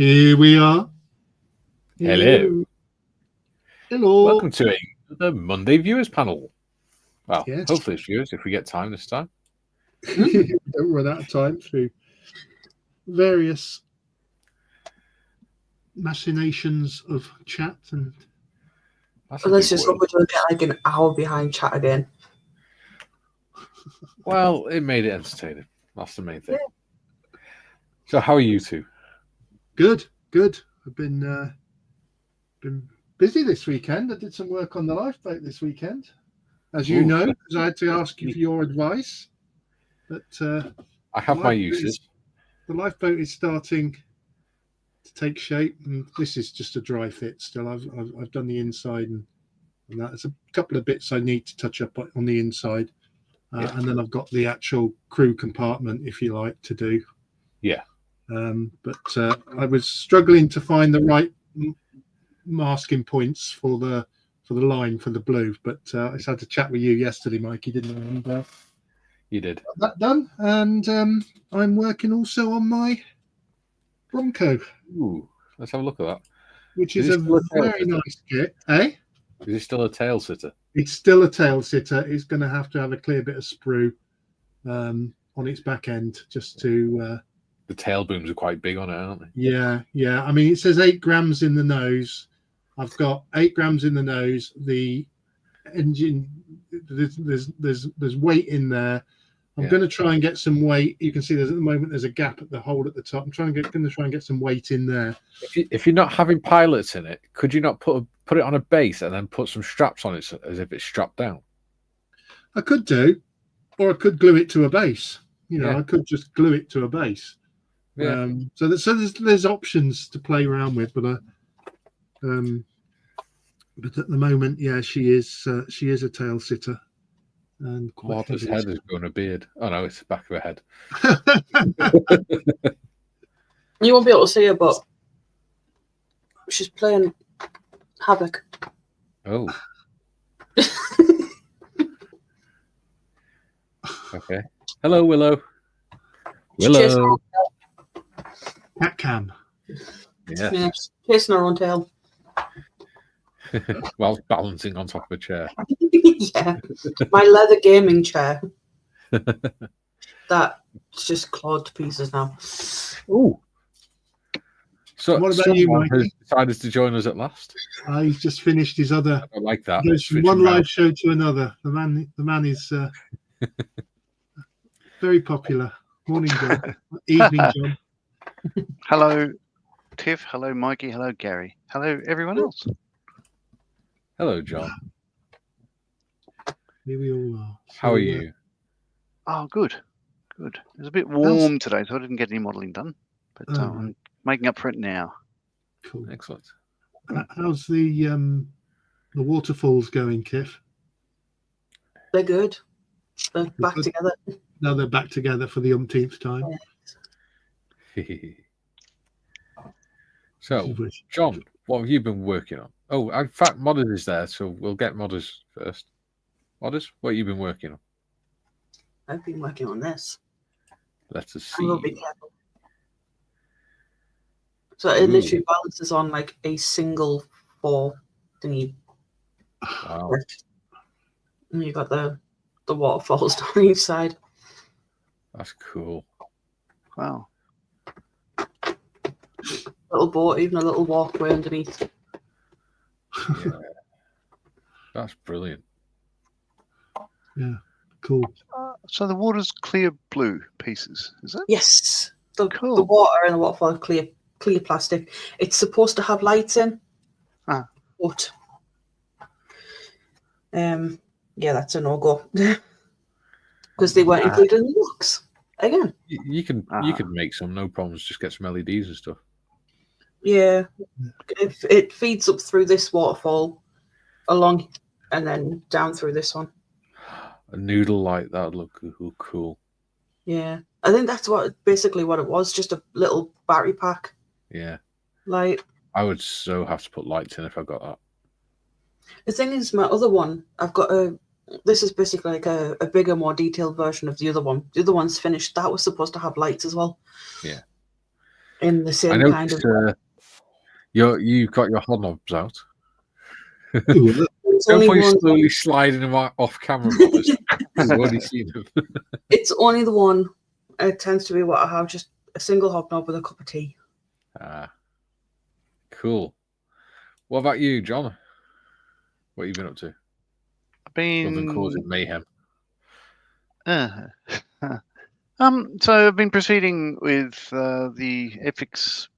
Here we are. Hello. Hello. Welcome to the Monday Viewers Panel. Well, Yes. hopefully it's viewers if we get time this time. Don't run out of time through various machinations of chat and. Let's just hope we don't get like an hour behind chat again. Well, it made it entertaining. That's the main thing. Yeah. So, how are you two? Good. I've been busy this weekend. I did some work on the lifeboat this weekend, as you know, because I had to ask you for your advice. But I have my uses. The lifeboat is starting to take shape, and this is just a dry fit still. I've done the inside and that. There's a couple of bits I need to touch up on the inside, and then I've got the actual crew compartment, if you like, to do. Yeah. But I was struggling to find the right masking points for the line for the blue. But I just had to chat with you yesterday, Mikey, didn't I? And, you did. Got that done, and I'm working also on my Bronco. Ooh, let's have a look at that. Which is a very nice kit, eh? Is it still a tail sitter? It's still a tail sitter. It's going to have a clear bit of sprue on its back end just to. The tail booms are quite big on it, aren't they? Yeah. I mean, it says 8 grams in the nose. I've got 8 grams in the nose. The engine, there's weight in there. I'm going to try and get some weight. You can see at the moment there's a gap at the hole at the top. I'm going to try and get some weight in there. If you're not having pilots in it, could you not put it on a base and then put some straps on it as if it's strapped down? I could do, or I could glue it to a base. I could just glue it to a base. Yeah. So there's options to play around with, but at the moment, she is a tail sitter. And Martha's head has grown a beard. Oh no, it's the back of her head. You won't be able to see her, but she's playing Havoc. Oh. Okay. Hello, Willow. Willow. Cat cam. Yeah, chasing her own tail. While balancing on top of a chair. Yeah. My leather gaming chair. That's just clawed to pieces now. Ooh. So what about you, Mike? Has decided to join us at last. He's just finished his other. I like that. Goes from one live show to another. The man is very popular. Morning, John. Evening, John. Hello, Tiff. Hello, Mikey. Hello, Gary. Hello, everyone else. Hello, John. Here we all are. How are you? Oh, good. It was a bit warm today, so I didn't get any modelling done. But I'm making up for it now. Cool. Excellent. How's the waterfalls going, Tiff? They're good. They're back together. Now they're back together for the umpteenth time. So, John, what have you been working on? Oh, in fact, Modders is there, so we'll get Modders first. Modders, what have you been working on? I've been working on this. Let us see. I'm gonna be careful. So it literally balances on like a single 4 thingy. Wow. And you got the waterfalls down each side. That's cool. Wow. Little boat, even a little walkway underneath. Yeah. That's brilliant. Yeah, cool. So the water's clear blue pieces, is it? Yes. The water and the waterfall are clear plastic. It's supposed to have lights in. But that's a no-go. Because they weren't included in the box. Again. You can make some, no problems, just get some LEDs and stuff. Yeah. It feeds up through this waterfall along and then down through this one. A noodle light, that would look cool. Yeah. I think that's basically what it was, just a little battery pack. Yeah. Light. I would so have to put lights in if I got that. The thing is, my other one, I've got this is basically like a bigger, more detailed version of the other one. The other one's finished. That was supposed to have lights as well. Yeah. in the I same noticed kind of. you've got your hobnobs out. Ooh, It's Don't only point one. slowly sliding them off camera, Modders. We've already seen them. It's only the one. It tends to be what I have, just a single hobnob with a cup of tea. Cool. What about you, John? What have you been up to? Other than causing mayhem. So I've been proceeding with the FX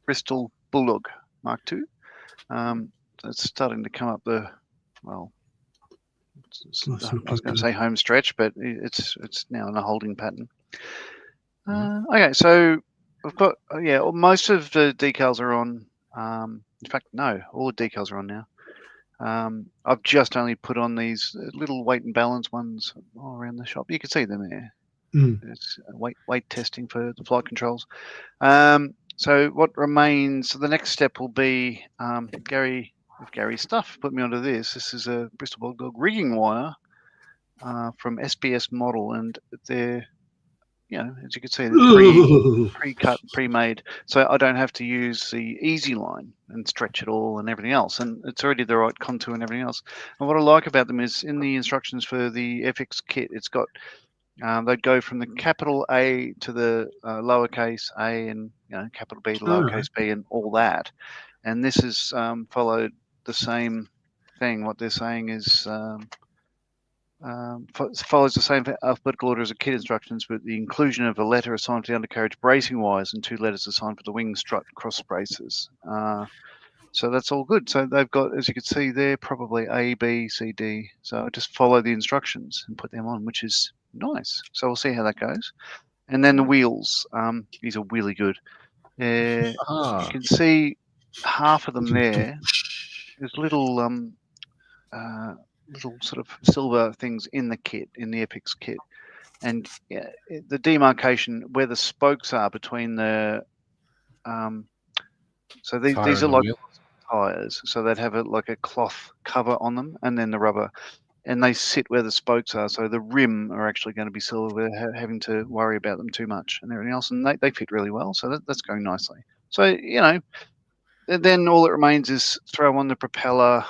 Bristol Bulldog Mark II. So it's starting to come up the, well, I was going to say home stretch, but it's now in a holding pattern. Okay, so I've got most of the decals are on. In fact, no, all the decals are on now. I've just only put on these little weight and balance ones all around the shop. You can see them there. It's weight testing for the flight controls. So what remains? So the next step will be Gary's stuff. Put me onto this. This is a Bristol Bulldog rigging wire from SBS Model, and they're, as you can see, they're pre-cut, pre-made, so I don't have to use the easy line and stretch it all and everything else, and it's already the right contour and everything else. And what I like about them is in the instructions for the FX kit, it's got they'd go from the capital A to the lowercase a, and capital B to lowercase b, and all that. And this is followed the same thing. What they're saying is follows the same alphabetical order as the kit instructions, but the inclusion of a letter assigned for the undercarriage bracing wires and 2 letters assigned for the wing strut cross braces. So that's all good. So they've got, as you can see there, probably A, B, C, D. So I just follow the instructions and put them on, which is nice. So we'll see how that goes. And then the wheels. These are really good. You can see half of them there. There's little sort of silver things in the kit, in the FX kit, and the demarcation where the spokes are between the so these are like tires, so they'd have like a cloth cover on them, and then the rubber, and they sit where the spokes are, so the rim are actually going to be silver without having to worry about them too much and everything else, and they fit really well, so that's going nicely. So then all that remains is throw on the propeller,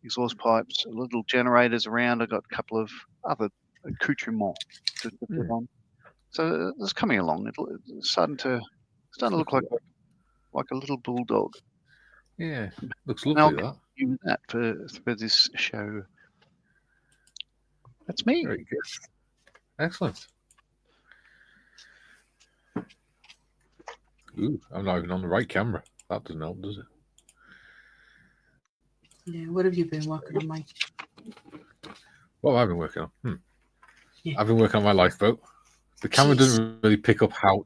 exhaust pipes, little generators around. I've got a couple of other accoutrements to put on. So it's coming along. It's starting to look like a little bulldog. Yeah, looks lovely. I'll use that for this show. That's me. Very good. Excellent. Ooh, I'm not even on the right camera. That doesn't help, does it? Yeah, what have you been working on, Mike? What have I been working on? Yeah. I've been working on my lifeboat. The camera doesn't really pick up how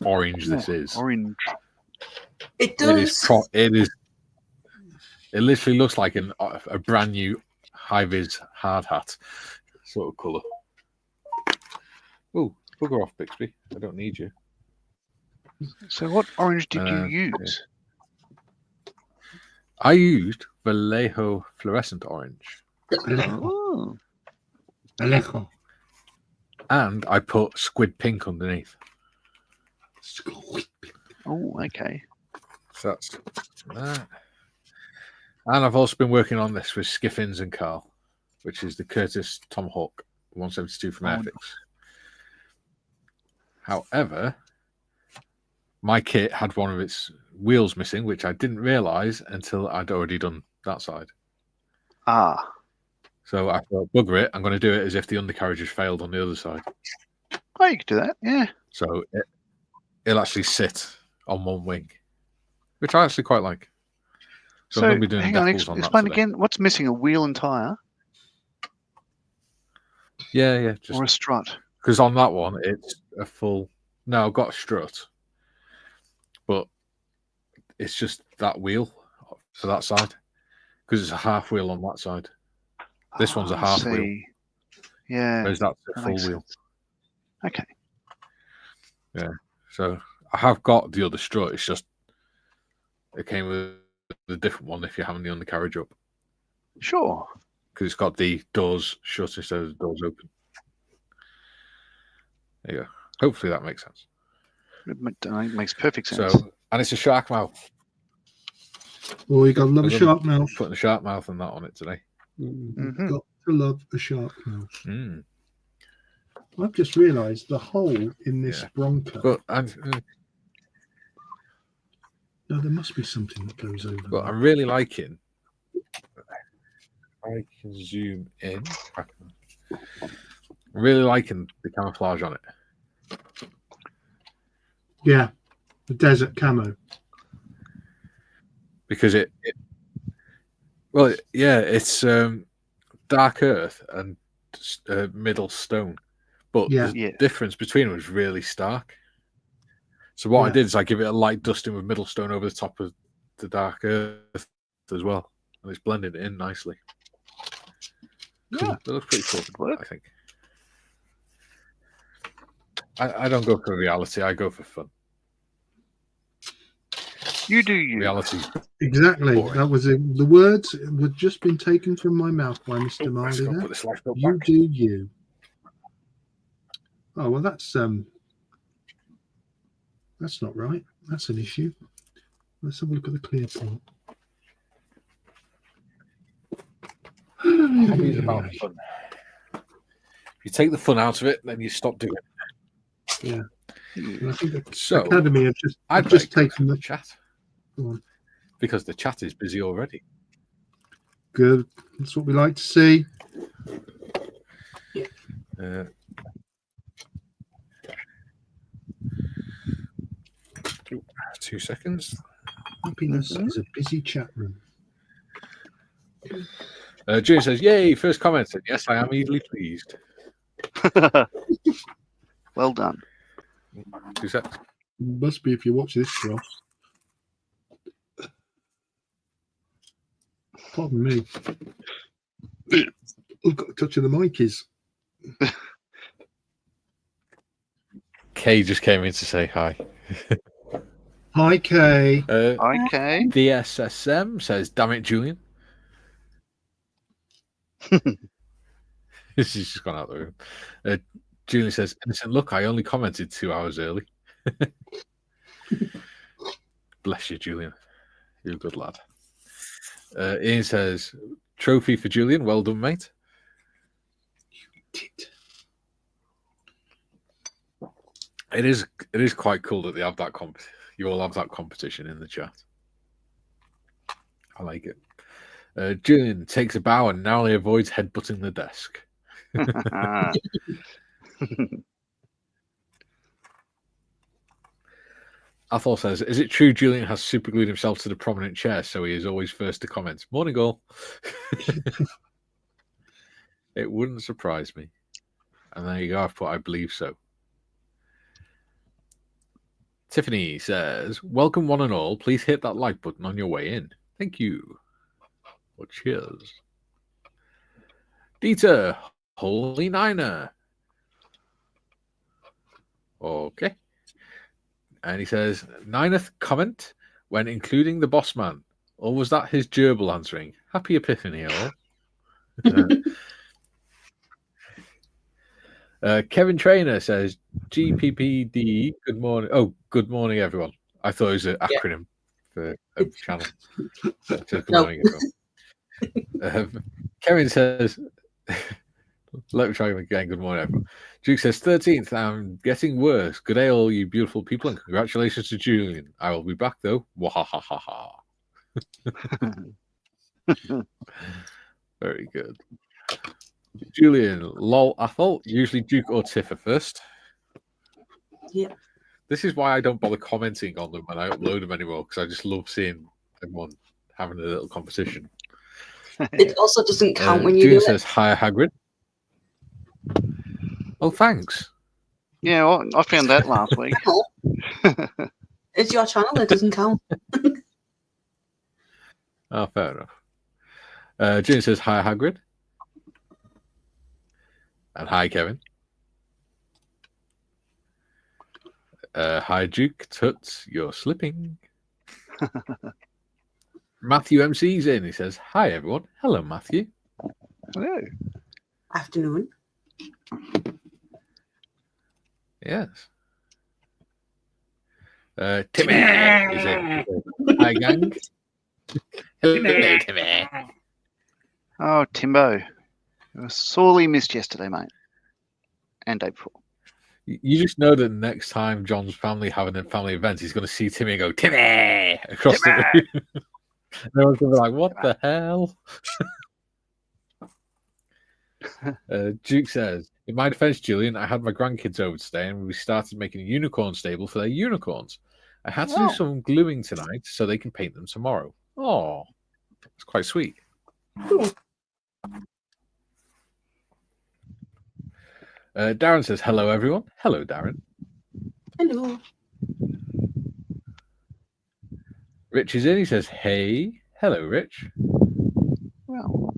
orange this is. Orange. It does. It literally looks like a brand new high-vis hard hat sort of colour. Oh, bugger off, Bixby. I don't need you. So what orange did you use? I used Vallejo fluorescent orange. Oh. Vallejo. And I put squid pink underneath. Oh, okay. So that's that. And I've also been working on this with Skiffins and Carl, which is the Curtis Tomahawk 172 from Airfix. However, my kit had one of its wheels missing, which I didn't realise until I'd already done that side. So I thought, bugger it, I'm going to do it as if the undercarriage has failed on the other side. Oh, you could do that, yeah. So it'll actually sit on one wing, which I actually quite like. So I'm going to be doing hang on, decals on that explain today. again. What's missing? A wheel and tyre? Yeah. Or a strut? Because on that one, it's a full... No, I've got a strut. But it's just that wheel for that side. Because it's a half wheel on that side. This one's a half wheel. Yeah. Whereas that's a full wheel. Okay. Yeah. So I have got the other strut. It's just it came with a different one if you're having the undercarriage up. Sure. Because it's got the doors shut instead of the doors open. There you go. Hopefully that makes sense. It makes perfect sense. So, and it's a shark mouth. Oh, you got to love a I'm shark mouth. Putting a shark mouth and that on it today. Mhm. Got to love a shark mouth. Mm. I've just realised the hole in this Yeah. Bronco. But No, there must be something that goes over there. I'm really liking. I can zoom in. I'm really liking the camouflage on it. Yeah, the desert camo. Because it's dark earth and middle stone, but Yeah. the difference between them is really stark. So what I did is I give it a light dusting with middle stone over the top of the dark earth as well, and it's blended in nicely. Yeah, it looks pretty cool. I think. I don't go for reality. I go for fun. You do you. Reality. Exactly. Boring. That was it. The words were just been taken from my mouth by Mr. Let's go Marley. put this lifeboat You back. do you. Oh well, that's not right. That's an issue. Let's have a look at the clear part. Hobbies about fun. If you take the fun out of it, then you stop doing it. Yeah. And I think the So, Academy have I'd just like taken the chat. Go on. Because the chat is busy already. Good. That's what we like to see. 2 seconds. Happiness is a busy chat room. June says, "Yay! First comment." And yes, I am easily pleased. Well done. 2 seconds. Must be if you watch this, Ross. Pardon me. I've got a touch of the mickeys. Kay just came in to say hi. Hi, Kay. Okay. DSSM says, "Damn it, Julian." She's just gone out the room. Julian says, "Innocent look, I only commented 2 hours early." Bless you, Julian. You're a good lad. Ian says, "Trophy for Julian. Well done, mate." It is quite cool that they have that you all have that competition in the chat. I like it. Julian takes a bow and narrowly avoids headbutting the desk. Athol says, "Is it true Julian has superglued himself to the prominent chair, so he is always first to comment?" Morning, all. It wouldn't surprise me. And there you go. I've put, I believe so. Tiffany says, "Welcome one and all. Please hit that like button on your way in. Thank you." Well, cheers. Dieter, Holy Niner. Okay. And he says, "Nineth comment when including the boss man. Or was that his gerbil answering? Happy Epiphany, all." Kevin Trainer says, "GPPD, good morning." Oh, good morning, everyone. I thought it was an acronym for a channel. Good morning, everyone. Kevin says, let me try again. Good morning, everyone. Duke says, 13th, I'm getting worse. Good day, all you beautiful people, and congratulations to Julian. I will be back, though. Wahahaha. Very good. Julian, lol, Athol, usually Duke or Tiffer first. Yeah. This is why I don't bother commenting on them when I upload them anymore, because I just love seeing everyone having a little competition. It also doesn't count when you Julian do says, "Hi, Hagrid." Oh, thanks. Yeah, well, I found that last week. It's your channel. It doesn't count. Oh, fair enough. Julian says, "Hi, Hagrid." And hi, Kevin. Hi, Duke. Toots, you're slipping. Matthew MC's in. He says, "Hi, everyone." Hello, Matthew. Hello. Afternoon. Yes. Timmy, is it? Hi, gang. Hello, Timmy. Oh, Timbo. You were sorely missed yesterday, mate. And day before. You just know that next time John's family having a family event, he's going to see Timmy and go, Timmy! Across the room. Everyone's going to be like, what the hell? Duke says, in my defense, Julian, I had my grandkids over today and we started making a unicorn stable for their unicorns. I had to do some gluing tonight so they can paint them tomorrow. Oh, it's quite sweet. Cool. Darren says, hello, everyone. Hello, Darren. Hello. Rich is in. He says, hey. Hello, Rich. Well,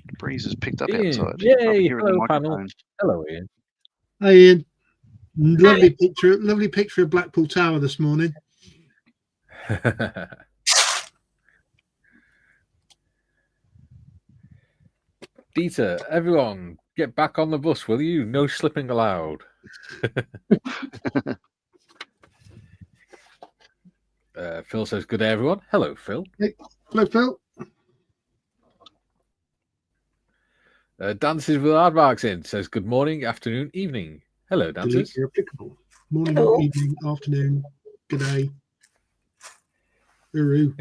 the breeze has picked up Ian. outside. Yay. Hear Hello, the panel. microphone. Hello, Ian. Hi, Ian. Lovely picture of Blackpool Tower this morning. Dieter, everyone, get back on the bus, will you? No slipping allowed. Phil says, good day, everyone. Hello, Phil. Hey, hello, Phil. Dances with Aardvarks in says, good morning, afternoon, evening. Hello, Delete Dances. your applicable. Morning, Hello. evening, afternoon, good day. Uru.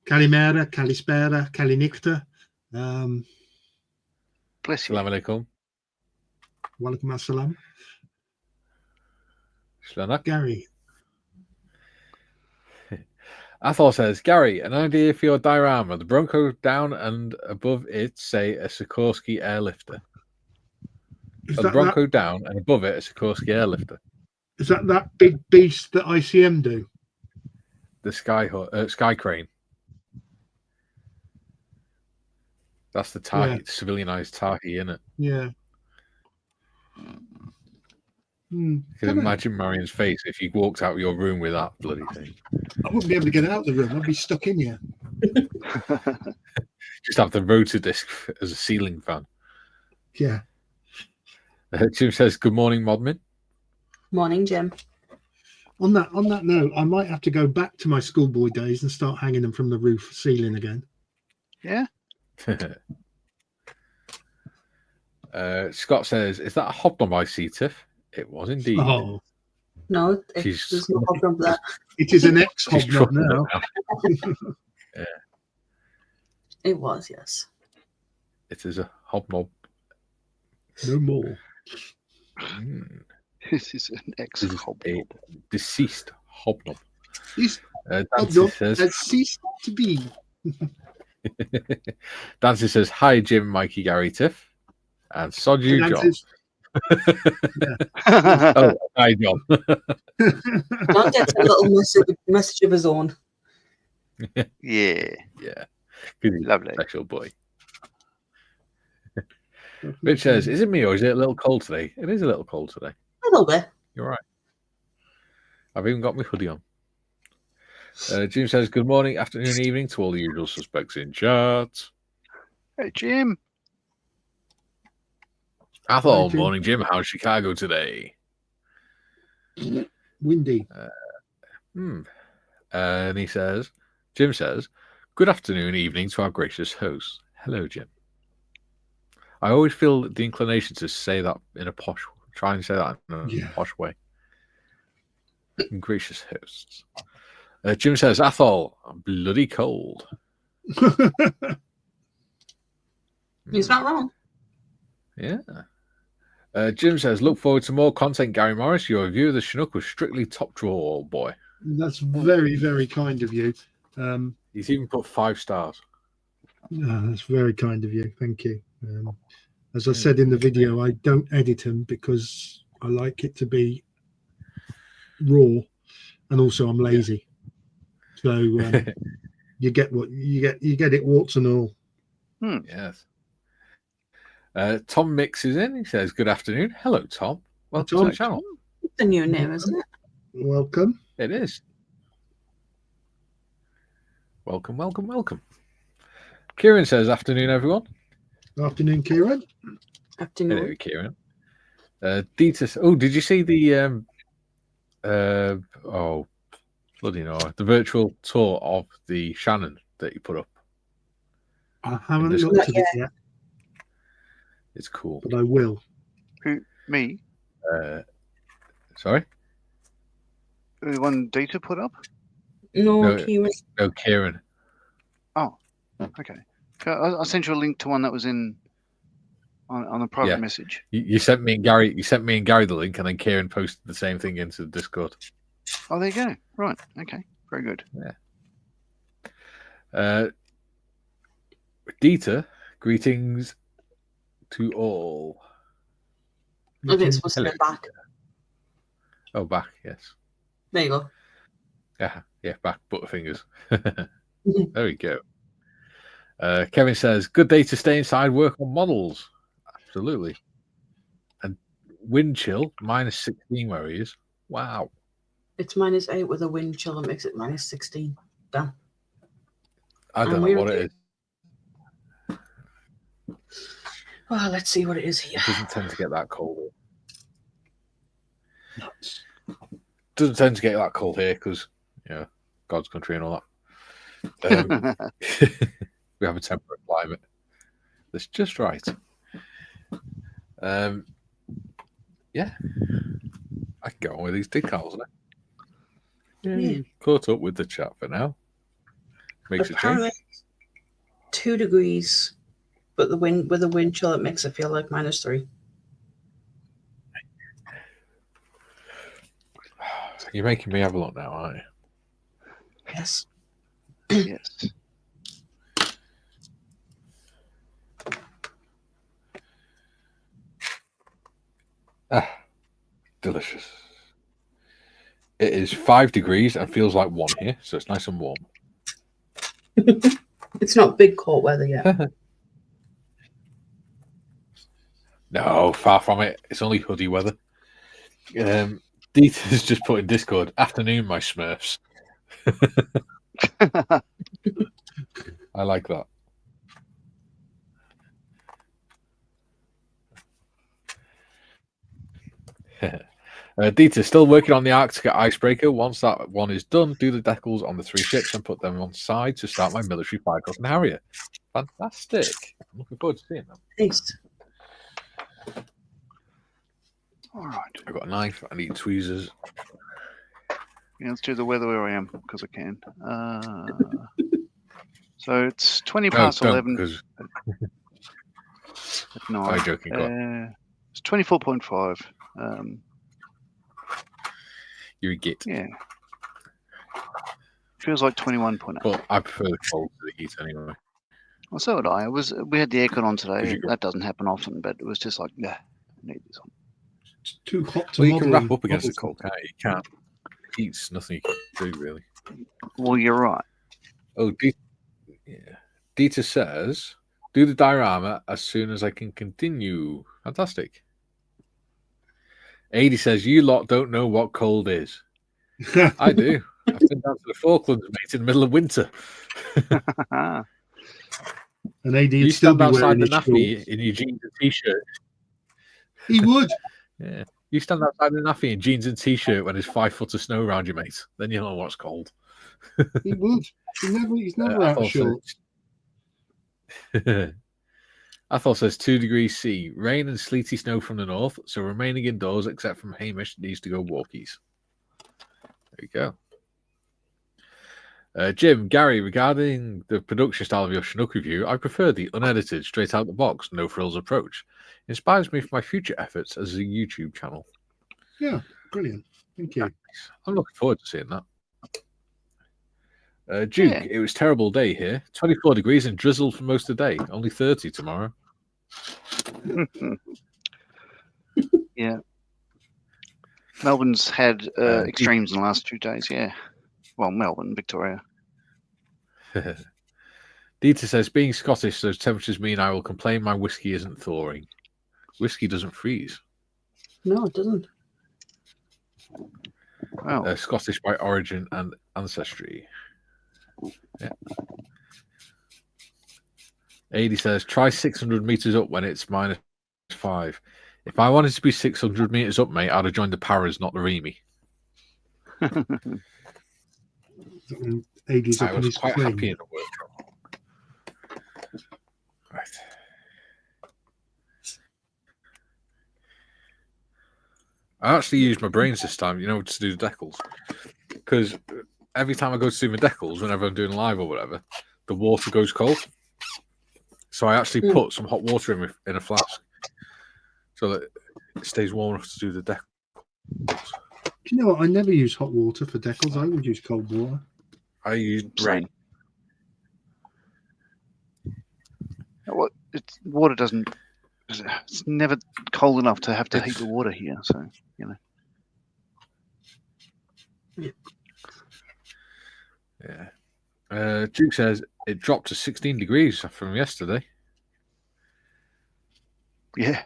Kalimera, Kalispera, Kalinikta. Bless you. Assalamu alaikum. Walaikum assalam. Shalanak. Gary. Athol says, Gary, an idea for your diorama. The Bronco down and above it, say, a Sikorsky airlifter. Is The that Bronco down and above it, a Sikorsky airlifter. Is that big beast that ICM do? The sky crane. That's the civilianized Tahi, isn't it? Yeah. You can imagine Marion's face if you walked out of your room with that bloody thing. I wouldn't be able to get out of the room. I'd be stuck in here. Just have the rotor disc as a ceiling fan. Yeah. Jim says, good morning, Modmin. Morning, Jim. On that note, I might have to go back to my schoolboy days and start hanging them from the roof ceiling again. Yeah. Scott says, is that a hobnob I see, Tiff? It was indeed. Oh, No, there's no problem with that. it is an ex She's hobnob troubled now. Yeah. It was, yes. It is a hobnob. No more. This is an ex This is a deceased hobnob. This Dancy hobnob says, has ceased to be. Dancy says, hi, Jim, Mikey, Gary, Tiff. And sod you, John. Oh, hi, John. John gets a little message of his own. Yeah. Yeah. Lovely. Special boy. Rich says, is it me or is it a little cold today? It is a little cold today. A little bit. You're right. I've even got my hoodie on. Jim says, good morning, afternoon, evening to all the usual suspects in chat. Hey, Jim. Athol, Jim. morning, Jim. How's Chicago today? Windy. And he says, Jim says, good afternoon, evening to our gracious host. Hello, Jim. I always feel the inclination to say that in a posh, try and say that in a posh way. Gracious hosts. Jim says, Athol, I'm bloody cold. He's not wrong. Yeah. Jim says, look forward to more content, Gary Morris. Your review of the Chinook was strictly top drawer, old boy. That's very, very kind of you. He's even put 5 stars. That's very kind of you. Thank you. As I said in the video, I don't edit them because I like it to be raw, and also I'm lazy. So you get what you get. You get it, warts and all. Yes. Tom Mix is in. He says, good afternoon. Hello, Tom. Welcome to the channel. It's a new name, isn't it? Welcome. It is. Welcome, welcome, welcome. Kieran says, afternoon, everyone. Afternoon, Kieran. Afternoon. Hello, Kieran. Dieter, oh, did you see the Oh, bloody no! The virtual tour of the Shannon that you put up. I haven't Discord. looked at it yet, It's cool. but I will. Who? Me? Sorry? The one Data put up? No, No. Kieran. No, Kieran. Oh, okay. I sent you a link to one that was in on a private Yeah. message. You sent me and Gary. You sent me and Gary the link, and then Kieran posted the same thing into the Discord. Oh, there you go. Right. Okay. Very good. Dieter, greetings to all. I think it's supposed to be back. Oh, back, yes. There you go. Yeah, back, butterfingers. There we go. Kevin says, good day to stay inside, work on models. Absolutely. And wind chill, -16 where he is. Wow. It's -8 with a wind chill that makes it -16. Damn. I don't know what it is. Well, let's see what it is here. It doesn't tend to get that cold. Nuts. Doesn't tend to get that cold here because, God's country and all that. We have a temperate climate. That's just right. Yeah. I can get on with these decals now. Yeah. Caught up with the chat for now. Makes Apparently, it change. 2 degrees, but with the wind chill, it makes it feel like -3. You're making me have a look now, aren't you? Yes. Yes. Delicious. It is 5 degrees and feels like 1 here, so it's nice and warm. It's not big cold weather yet. No, far from it. It's only hoodie weather. Dieter's just put in Discord, afternoon, my Smurfs. I like that. Dieter still working on the Arctica icebreaker. Once that one is done, do the decals on the 3 ships and put them on side to start my military 5-gun Harrier. Fantastic. I'm looking forward to seeing them. Thanks. All right. I've got a knife. I need tweezers. Yeah, let's do the weather where I am because I can. So it's 20 past 11 because at night. I'm joking. Go on. It's 24.5. You get. Yeah. Feels like 21.8. But I prefer the cold to the heat anyway. Well, so would I. We had the aircon on today. You go. That doesn't happen often, but it was just like, I need this on. It's too hot to Well, you can model wrap up against the model cold, can't you? You can't. Heat's nothing you can do, really. Well, you're right. Oh, Dieter says, do the diorama as soon as I can continue. Fantastic. Adi says, you lot don't know what cold is. stuff. I do. I've been down to the Falklands, mate, in the middle of winter. And AD You would still stand be outside wearing the his naffy shorts. in your jeans and t-shirt. He would. Yeah. You stand outside the naffy in jeans and t-shirt when there's 5 foot of snow around you, mate. Then you know what's cold. He would. He's never out of shorts. Athol says 2 degrees C, rain and sleety snow from the north, so remaining indoors except from Hamish needs to go walkies. There you go. Jim, Gary, regarding the production style of your Chinook review, I prefer the unedited, straight out the box, no frills approach. Inspires me for my future efforts as a YouTube channel. Yeah, brilliant. Thank you. I'm looking forward to seeing that. Duke, It was a terrible day here. 24 degrees and drizzled for most of the day. Only 30 tomorrow. Yeah. Melbourne's had extremes in the last 2 days, yeah. Well, Melbourne, Victoria. Dieter says, being Scottish, those temperatures mean I will complain my whiskey isn't thawing. Whiskey doesn't freeze. No, it doesn't. Well, Scottish by origin and ancestry. Yeah. Adi says, try 600 meters up when it's -5. If I wanted to be 600 meters up, mate, I'd have joined the Paras, not the Remy. AD's I up in was his quite thing. happy in the workshop. Right. I actually used my brains this time, to do the decals. Because every time I go to do my decals, whenever I'm doing live or whatever, the water goes cold. So I actually put some hot water in a flask so that it stays warm enough to do the decals. Do you know what? I never use hot water for decals. I always use cold water. I use rain. What? Water doesn't. It's never cold enough to have to heat the water here. So Yeah. Duke says it dropped to 16 degrees from yesterday. Yeah.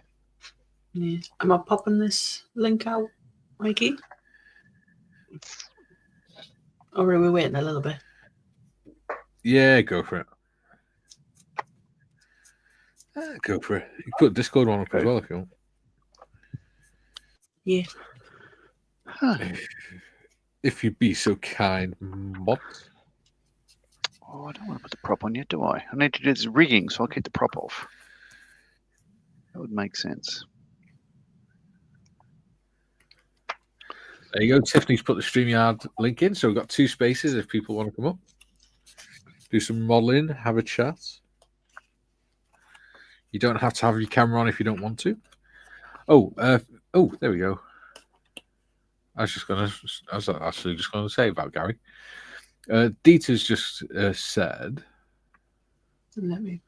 Am I popping this link out, Mikey? Or are we waiting a little bit? Yeah, go for it. Go for it. You can put Discord one up as well if you want. Yeah. Huh. If you'd be so kind, mod. Oh, I don't want to put the prop on yet, do I? I need to do this rigging, so I'll keep the prop off. That would make sense. There you go. Tiffany's put the StreamYard link in, so we've got 2 spaces if people want to come up. Do some modelling, have a chat. You don't have to have your camera on if you don't want to. Oh, there we go. I was actually just going to say about Gary. Dieter's just said. Let me.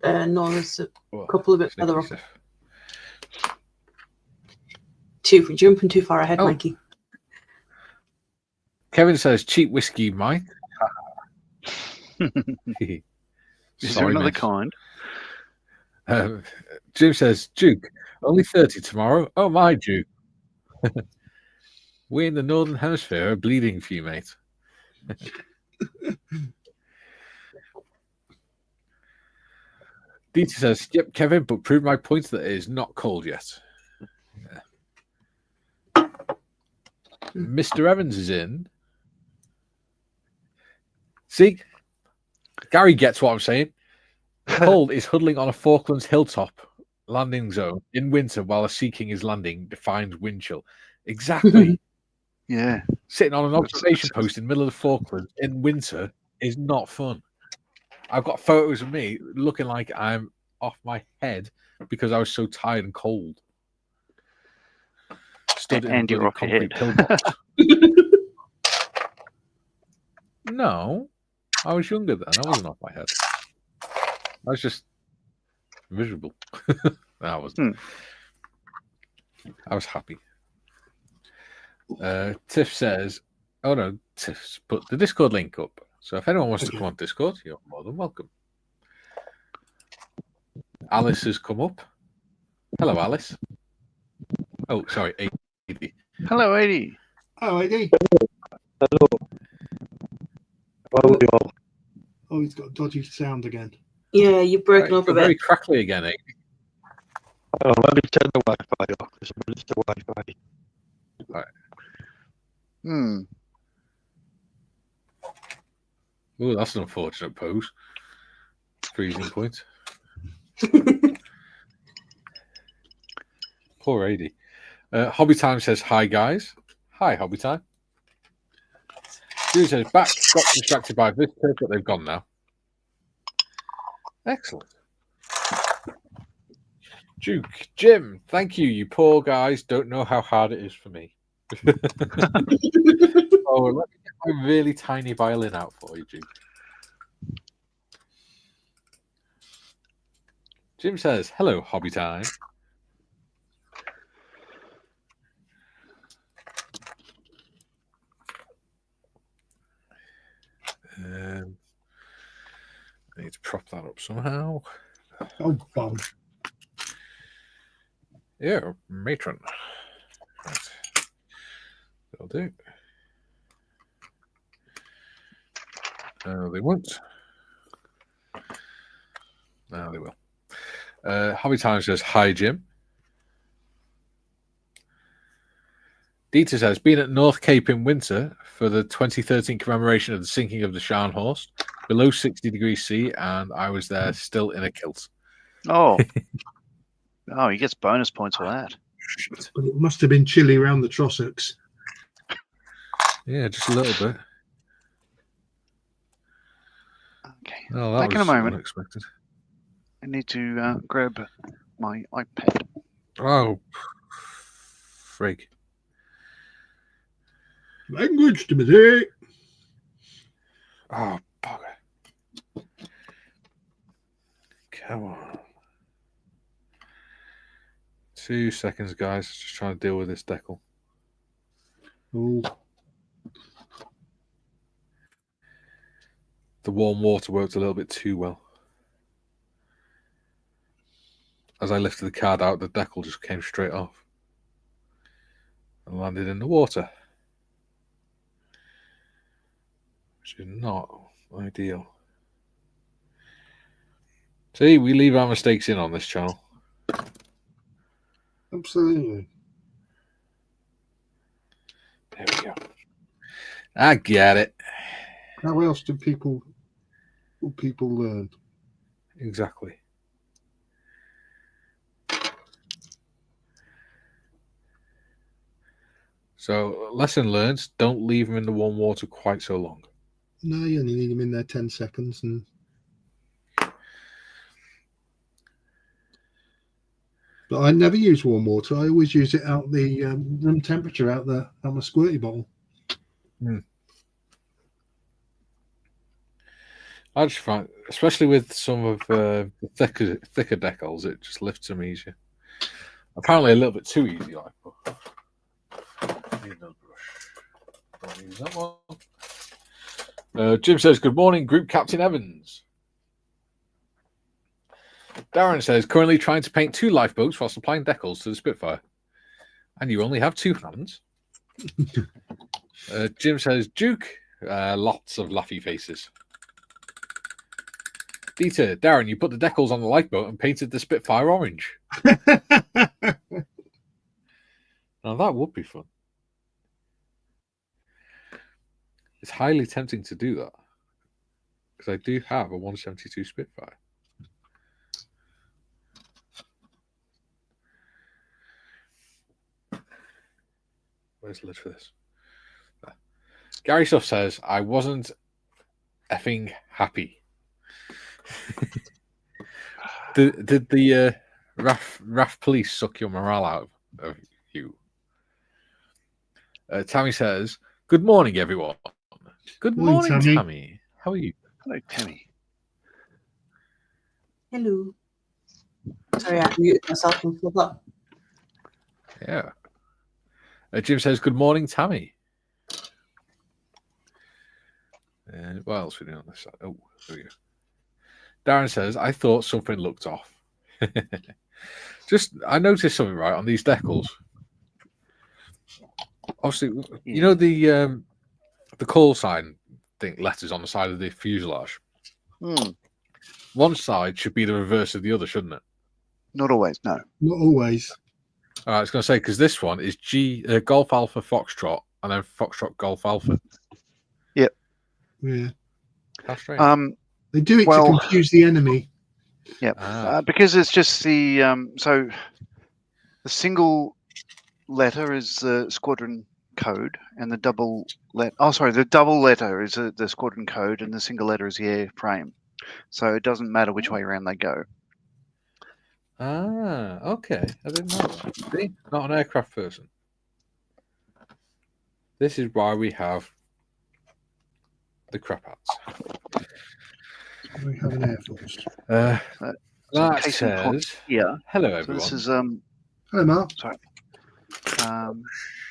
No, there's a couple of bit further up. Jumping too far ahead, Mikey. Kevin says cheap whiskey, Mike. Is there another kind? Jim says, Duke, only 30 tomorrow. Oh, my Duke. We in the Northern Hemisphere are bleeding for you, mate. Dieter says, yep, Kevin, but prove my point that it is not cold yet. Yeah. Mr. Evans is in. See? Gary gets what I'm saying. Cold is huddling on a Falklands hilltop landing zone in winter while a Sea King is landing defines wind chill. Exactly. Yeah. Sitting on an observation post in the middle of the Falklands in winter is not fun. I've got photos of me looking like I'm off my head because I was so tired and cold. Stood in and a you're off your concrete head. pillbox. No, I was younger then. I wasn't off my head. I was just miserable. I wasn't. I was happy. Tiff says, oh no, Tiff's put the Discord link up. So if anyone wants to come on Discord, you're more than welcome. Alice has come up. Hello, Alice. Oh, sorry, AD. Hello, AD. Oh, AD. Hello. How are you all? Oh, he's got dodgy sound again. Yeah, you're breaking up a Very bit. crackly again, AD. Oh, let me check the Wi-Fi off. It's the Wi-Fi. Hmm. Oh, that's an unfortunate pose. Freezing point. Poor AD. Hobby Time says, hi, guys. Hi, Hobby Time. Dude says, back, got distracted by visitors, but they've gone now. Excellent. Duke, Jim, thank you. You poor guys don't know how hard it is for me. Oh, let me get my really tiny violin out for you, Duke. Jim says, hello, Hobby Time. I need to prop that up somehow. Oh, bum. Yeah, matron. Right. That'll do. No, they won't. No, they will. Hobby Time says, hi, Jim. Dieter says, been at North Cape in winter for the 2013 commemoration of the sinking of the Scharnhorst, below 60 degrees C, and I was there still in a kilt. Oh. Oh, he gets bonus points for that. But it must have been chilly around the Trossachs. Yeah, just a little bit. Okay. Oh, that Back in was a moment. unexpected. I need to grab my iPad. Oh, frig. Language to me. Oh, bugger. Come on. 2 seconds, guys. Just trying to deal with this decal. Oh, The warm water worked a little bit too well. As I lifted the card out, the decal just came straight off and landed in the water, which is not ideal. See, we leave our mistakes in on this channel. absolutely. There we go. I get it. How else do people learn? Exactly. So, lesson learned, don't leave them in the warm water quite so long. No, you only need them in there 10 seconds. And but I never use warm water. I always use it out the room temperature out my squirty bottle. I just find, especially with some of the thicker decals, it just lifts them easier. Apparently, a little bit too easy. Like, need another brush. Don't use that one. Jim says, "Good morning, Group Captain Evans." Darren says, "Currently trying to paint 2 lifeboats while supplying decals to the Spitfire, and you only have 2 hands." Jim says, "Duke, lots of laughy faces." Dieter, Darren, you put the decals on the lifeboat and painted the Spitfire orange. Now that would be fun. It's highly tempting to do that because I do have a 172 Spitfire. Where's the lid for this? There. Gary Suff says, "I wasn't effing happy." Did the RAF police suck your morale out of you? Tammy says, "Good morning, everyone." Good morning, Tammy. Tammy. How are you? Hello, Tammy. Hello. Sorry, I muted myself and forgot. Yeah. Jim says, "Good morning, Tammy." What else are we doing on this side? Oh, there we go. Darren says, "I thought something looked off." I noticed something right on these decals. Obviously, you know the call sign thing letters on the side of the fuselage. One side should be the reverse of the other, shouldn't it? Not always, no. Not always. All right, I was going to say because this one is Golf Alpha Foxtrot and then Foxtrot Golf Alpha. Yep. Yeah. How strange. They do it to confuse the enemy. Yeah, because it's just the so the single letter is the squadron code, and the double the double letter is the squadron code, and the single letter is the airframe. So it doesn't matter which way around they go. Okay. I didn't know that. See? Not an aircraft person. This is why we have the crap hats. We have an air force. That says, yeah. Hello, everyone. So this is Hello, Mark. sorry.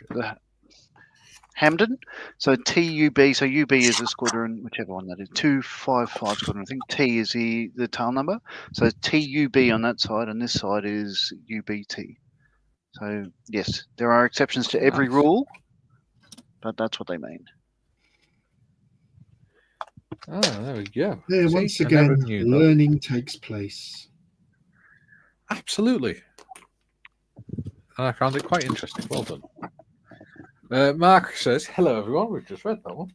The Hamden. So TUB. So UB is a squadron, whichever one that is. 255 squadron. I think T is the tail number. So TUB on that side, and this side is UBT. So yes, there are exceptions to every rule, but that's what they mean. Oh, there we go. Yeah, See, once I never again, knew that. learning takes place. Absolutely. And I found it quite interesting. Well done. Mark says, hello, everyone. We've just read that one.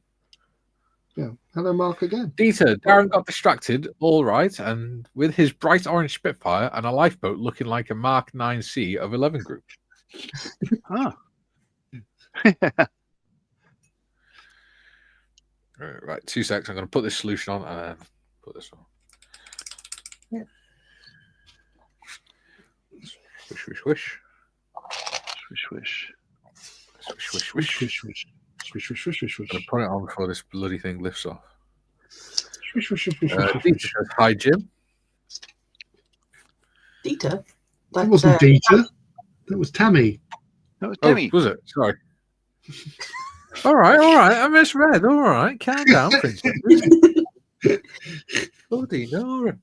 Yeah. Hello, Mark, again. Dieter, Darren got distracted, all right, and with his bright orange Spitfire and a lifeboat looking like a Mark 9C of 11 group. Ah. Right, 2 seconds. I'm going to put this solution on and then put this on. Yeah. Swish, swish, swish. Swish, swish. Swish, swish, Swish, swish. swish, swish. Swish, swish, swish, swish, I'm going swish. to put it on before this bloody thing lifts off. Swish, swish, swish, swish, Dieter swish, swish. says, hi, Jim. Dieter? That wasn't Dieter. That was Tammy. That was Demi. Oh, was it? Sorry. All right. I misread. All right. Calm down, princess. Bloody Nora.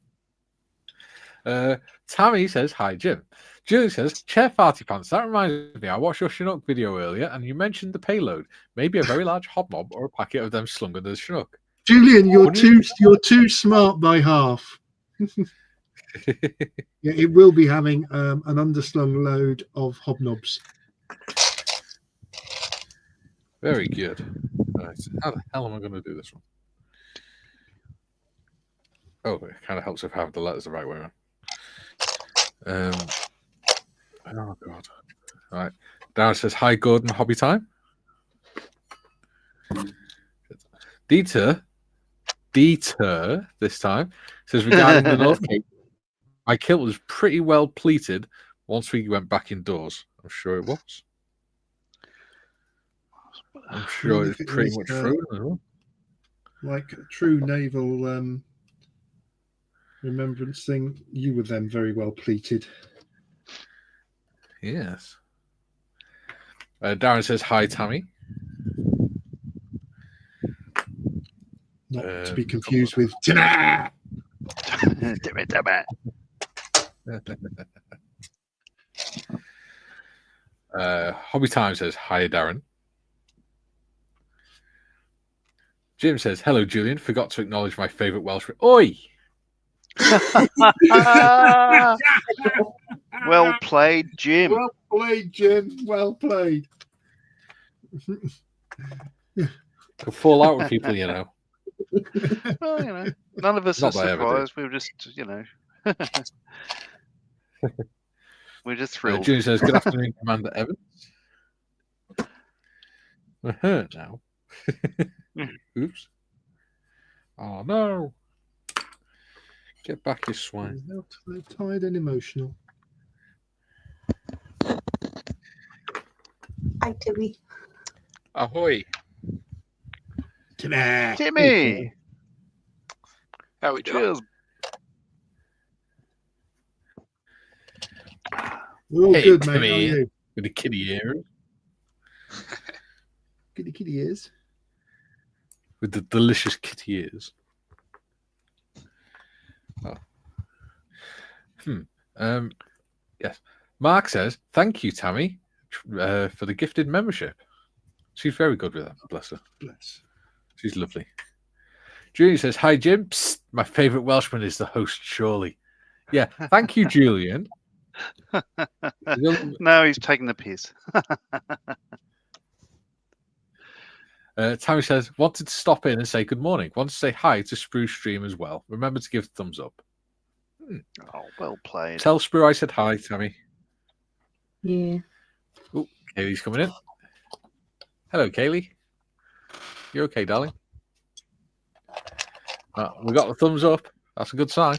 Tammy says, hi, Jim. Julie says, Chair Farty Pants, that reminds me, I watched your Chinook video earlier and you mentioned the payload. Maybe a very large hobnob or a packet of them slung under the Chinook. Julian, you're too smart by half. Yeah, it will be having an underslung load of hobnobs. Very good. Right. How the hell am I going to do this one? Oh, it kind of helps if I have the letters the right way around. Oh, God. All right. Darren says, hi, Gordon, hobby time. Dieter, this time, says, regarding the North Cape, my kilt was pretty well pleated once we went back indoors. I'm sure it was. I'm sure it's pretty much true. Like a true naval remembrance thing, you were then very well pleated. Yes. Darren says, hi, Tammy. Not to be confused with Tina. Hobby Time says, hi, Darren. Jim says, hello, Julian. Forgot to acknowledge my favourite Welsh. Oi! Well played, Jim. Well played, Jim. Well played. Could fall out with people, you know. Well, none of us are Not that I ever do. surprised. We were just, we're just thrilled. June says, good afternoon, Commander Evans. We're hurt now. Oops. Oh, no. Get back, you swine. They're tired and emotional. Hi, Timmy. Ahoy. Timmy! How we doing? Cheers. We're all Hey, good, mate. Timmy. How are you? With the kitty ears. Kitty ears. With the delicious kitty ears. Oh. Yes. Mark says, thank you, Tammy, for the gifted membership. She's very good with that. Bless her. Bless. She's lovely. Julian says, hi, Jim. Psst, my favourite Welshman is the host, surely. Yeah. Thank you, Julian. No, he's taking the piss. Tammy says, wanted to stop in and say good morning. Want to say hi to Sprue Stream as well. Remember to give a thumbs up. Oh, well played. Tell Sprue I said hi, Tammy. Yeah. Oh, Kaylee's coming in. Hello, Kaylee. You okay, darling? We got the thumbs up. That's a good sign.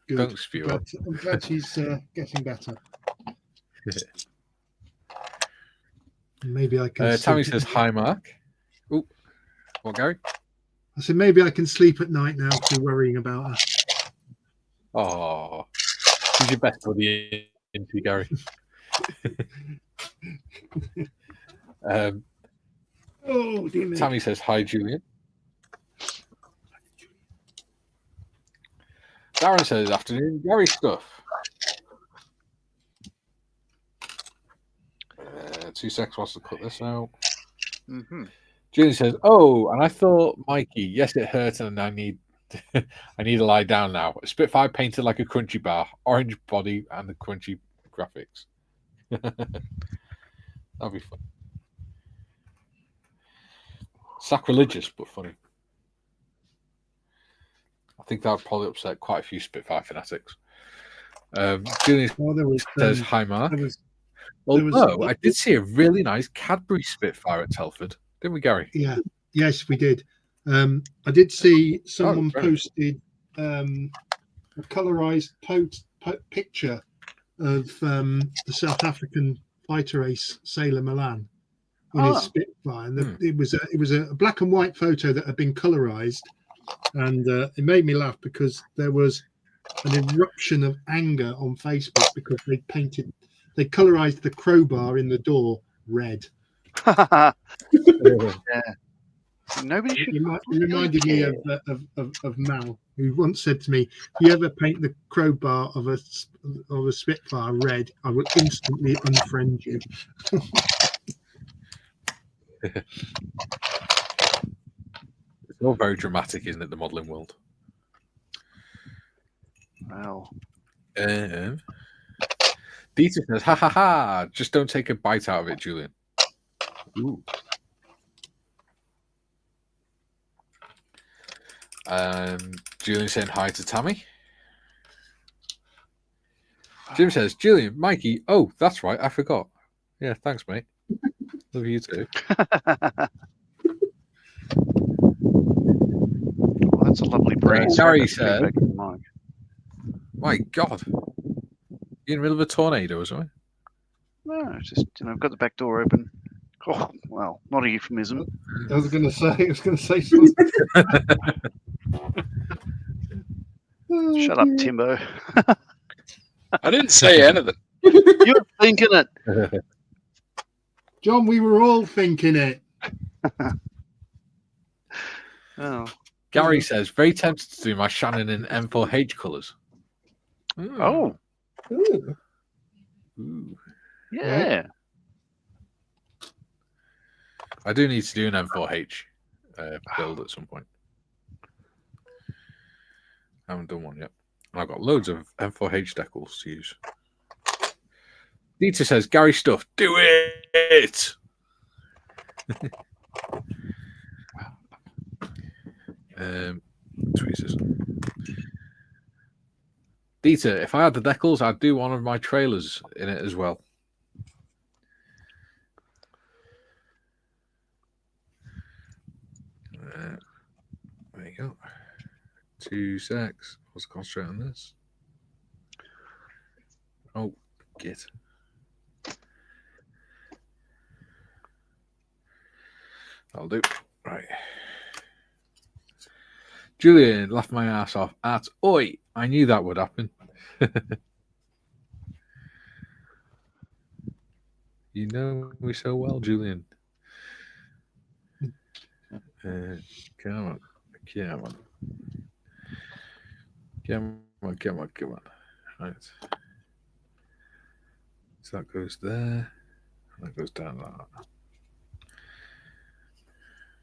Good. Don't spew up. I'm glad she's getting better. Maybe I can. Tammy sleep says, at hi, Mark. Oh, what, Gary? I said maybe I can sleep at night now after worrying about her. Oh, she's your best buddy, isn't she, Gary? Oh, dear me. Tammy says, hi, Julian. Darren says, afternoon, Gary stuff. 2 seconds wants to cut this out. Mm-hmm. Julian says, oh, and I thought, Mikey, yes, it hurt, and I need I need to lie down now. Spitfire painted like a crunchy bar, orange body, and the crunchy graphics. That'd be fun. Sacrilegious, but funny. I think that would probably upset quite a few Spitfire fanatics. Julian says, hi, Mark. Although I did see a really nice Cadbury Spitfire at Telford, didn't we, Gary? Yeah, yes, we did. I did see someone posted a colorized picture of the South African fighter ace Sailor Milan in his Spitfire, and it was a black and white photo that had been colorized, and it made me laugh because there was an eruption of anger on Facebook because they colorized the crowbar in the door red. Yeah. Nobody should. It reminded me of Mal, who once said to me, "If you ever paint the crowbar of a Spitfire red, I will instantly unfriend you." It's all very dramatic, isn't it? The modelling world. Well, Dieter says, "Ha ha ha! Just don't take a bite out of it, Julian." Ooh. Julian saying hi to Tammy. Jim says, "Julian, Mikey. Oh, that's right. I forgot. Yeah, thanks, mate. Love you too." Well, that's a lovely breeze. Gary said, "My God, you in the middle of a tornado or something?" No, it's just I've got the back door open. Oh, well, not a euphemism. I was going to say something. Shut up, Timbo. I didn't say anything. You're thinking it. John, we were all thinking it. Oh. Gary says, "Very tempted to do my Shannon in M4H colours." Oh. Ooh. Ooh. Yeah. I do need to do an M4H build at some point. I haven't done one yet. And I've got loads of M4H decals to use. Dieter says, "Gary stuff, do it!" Tweezers. Dieter, if I had the decals, I'd do one of my trailers in it as well. There you go. 2 secs. Let's concentrate on this. Oh, git. That'll do. Right. Julian laughed my ass off at "Oi, I knew that would happen." You know me so well, Julian. Come on. Right. So that goes there. That goes down that.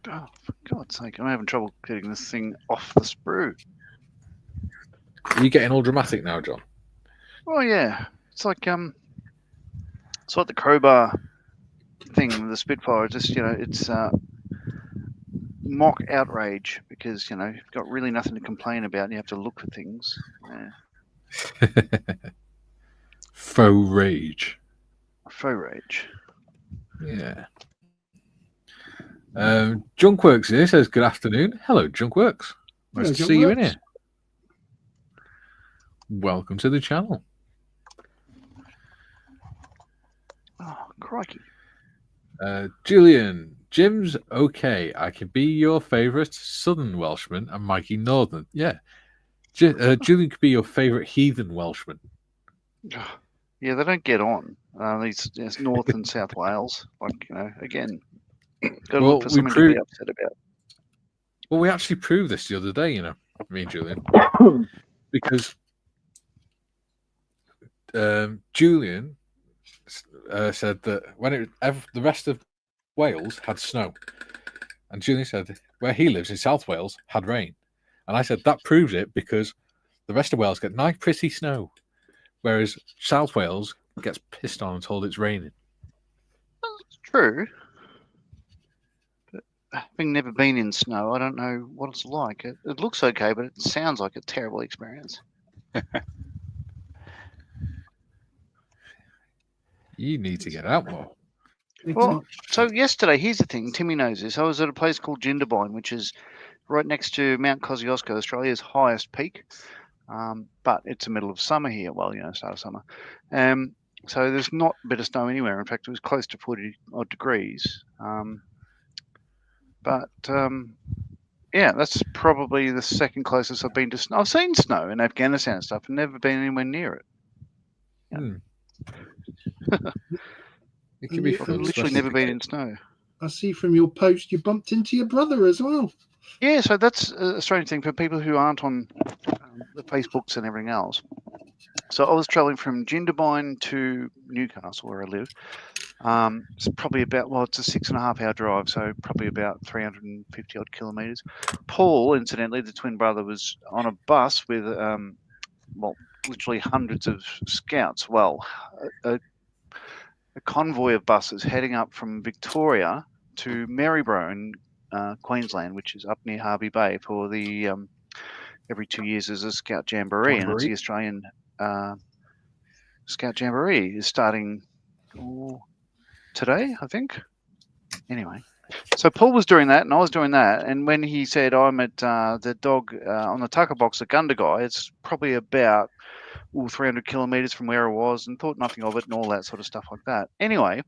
Oh, for God's sake, I'm having trouble getting this thing off the sprue. Are you getting all dramatic now, John? Oh yeah. It's like the crowbar thing, the Spitfire, just it's mock outrage because you've got really nothing to complain about and you have to look for things. Yeah. Faux rage. Faux rage. Yeah. Junkworks here says, "Good afternoon." Hello, Junkworks. Nice to see you in here. Welcome to the channel. Oh, crikey. Julian, Jim's okay. I can be your favourite Southern Welshman and Mikey Northern. Yeah. Julian could be your favourite heathen Welshman. Yeah, they don't get on. These North and South Wales. Again, got to look for something to be upset about. Well, we actually proved this the other day, me and Julian. Because Julian said that when the rest of Wales had snow, and Julian said where he lives in South Wales had rain, and I said that proves it because the rest of Wales get nice pretty snow, whereas South Wales gets pissed on and told it's raining. It's true. But having never been in snow, I don't know what it's like. It looks okay, but it sounds like a terrible experience. You need to get out more. Well, so yesterday, here's the thing. Timmy knows this. I was at a place called Jindabyne, which is right next to Mount Kosciuszko, Australia's highest peak. But it's the middle of summer here. Well, start of summer. So there's not a bit of snow anywhere. In fact, it was close to 40 odd degrees. Yeah, that's probably the second closest I've been to snow. I've seen snow in Afghanistan and stuff, and never been anywhere near it. It can be I've fun. literally never been in snow. I see from your post you bumped into your brother as well. Yeah, so that's a strange thing for people who aren't on the Facebooks and everything else. So I was travelling from Jindabyne to Newcastle, where I live. It's probably about, it's a 6.5 hour drive, so probably about 350 odd kilometres. Paul, incidentally, the twin brother, was on a bus with, literally hundreds of scouts. Well, a convoy of buses heading up from Victoria to Maryborough in Queensland, which is up near Hervey Bay, for the every 2 years there's a Scout Jamboree, and it's the Australian Scout Jamboree is starting today, I think. Anyway, so Paul was doing that, and I was doing that, and when he said I'm at the dog on the tucker box at Gundagai, it's probably about 300 kilometres from where I was, and thought nothing of it and all that sort of stuff like that. Anyway,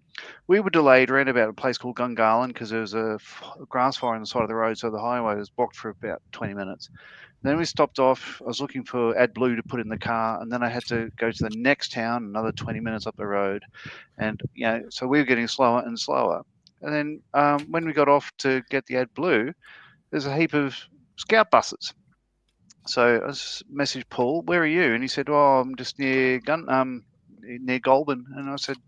we were delayed around about a place called Gungahlin because there was a grass fire on the side of the road, so the highway was blocked for about 20 minutes. Then we stopped off. I was looking for AdBlue to put in the car, and then I had to go to the next town, another 20 minutes up the road. And, so we were getting slower and slower. And then when we got off to get the AdBlue, there's a heap of scout buses. So I messaged Paul, where are you? And he said, I'm just near Goulburn. And I said,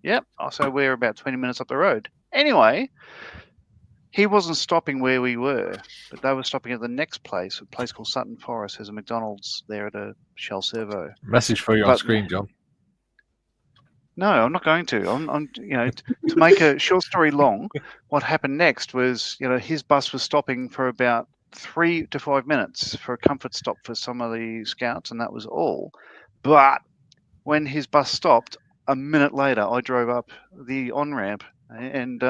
yep. So we're about 20 minutes up the road. Anyway, he wasn't stopping where we were, but they were stopping at the next place, a place called Sutton Forest. There's a McDonald's there at a Shell Servo. Message for you on screen, John. No, I'm not going to. I'm to make a short story long, what happened next was, his bus was stopping for about 3 to 5 minutes for a comfort stop for some of the scouts, and that was all. But when his bus stopped, a minute later, I drove up the on-ramp, and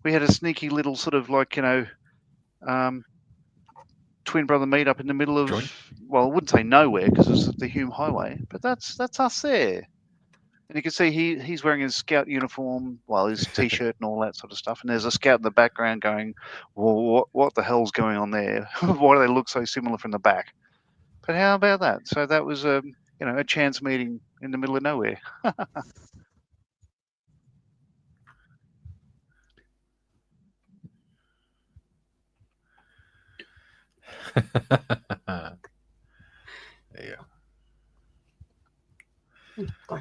we had a sneaky little sort of twin brother meetup in the middle of, I wouldn't say nowhere because it's the Hume Highway, but that's us there. And you can see he's wearing his scout uniform, his T-shirt and all that sort of stuff. And there's a scout in the background going, well, what the hell's going on there? Why do they look so similar from the back? But how about that? So that was a chance meeting in the middle of nowhere. There you go.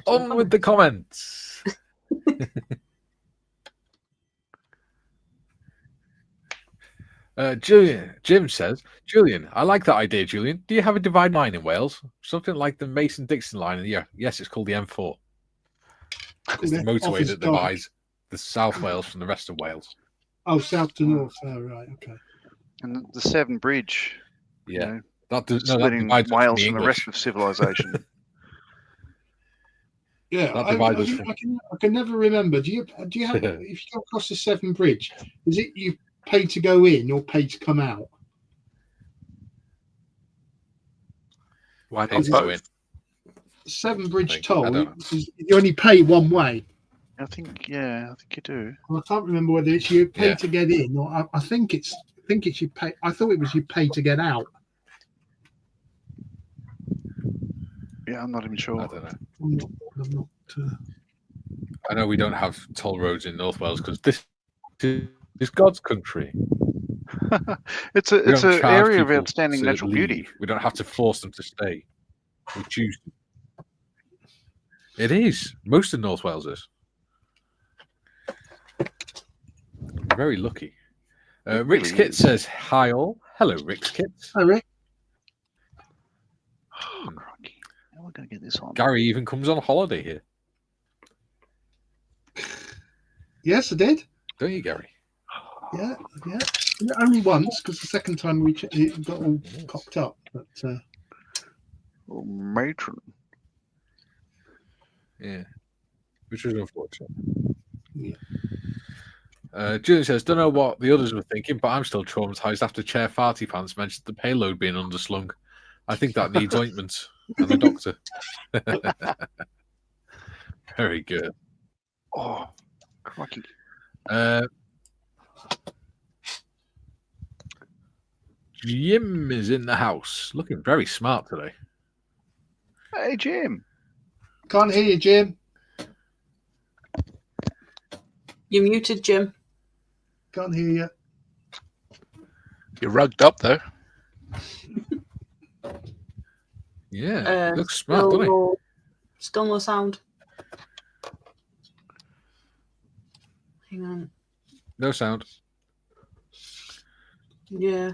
On with the comments. Jim says, Julian, I like that idea, Julian. Do you have a divided line in Wales? Something like the Mason-Dixon line? Yes, it's called the M4. It's the motorway that divides the South Wales from the rest of Wales. Oh, south to north. Oh, right, okay. And the Severn Bridge. Yeah. Splitting Wales from the rest of civilization. Yeah, I can never remember. Do you have if you go across the Severn Bridge, is it you pay to go in or pay to come out? Why don't you go in? Severn Bridge toll, you only pay one way. I think you do. I can't remember whether it's you pay to get in or I think it's you pay. I thought it was you pay to get out. Yeah, I'm not even sure. I don't know. I'm not, I know we don't have toll roads in North Wales because this is God's country. it's an area of outstanding natural beauty. We don't have to force them to stay. We choose to. It is. Most of North Wales is. We're very lucky. Rick's Kit says, hi all. Hello, Rick's Kit. Hi, Rick. Oh, crikey. How are we going to get this on? Gary even comes on holiday here. Yes, I did. Don't you, Gary? Yeah. Only once, because the second time it got all cocked up. But Oh, matron. Yeah. Which was unfortunate. Yeah. Julian says, don't know what the others were thinking, but I'm still traumatized after Chair Farty Pants mentioned the payload being underslung. I think that needs ointment and a doctor. Very good. Oh, crikey. Jim is in the house, looking very smart today. Hey, Jim. Can't hear you, Jim. You're muted, Jim. Can't hear you. You're rugged up, though. Yeah, looks smart, doesn't he? Still no sound. Hang on. No sound. Yeah.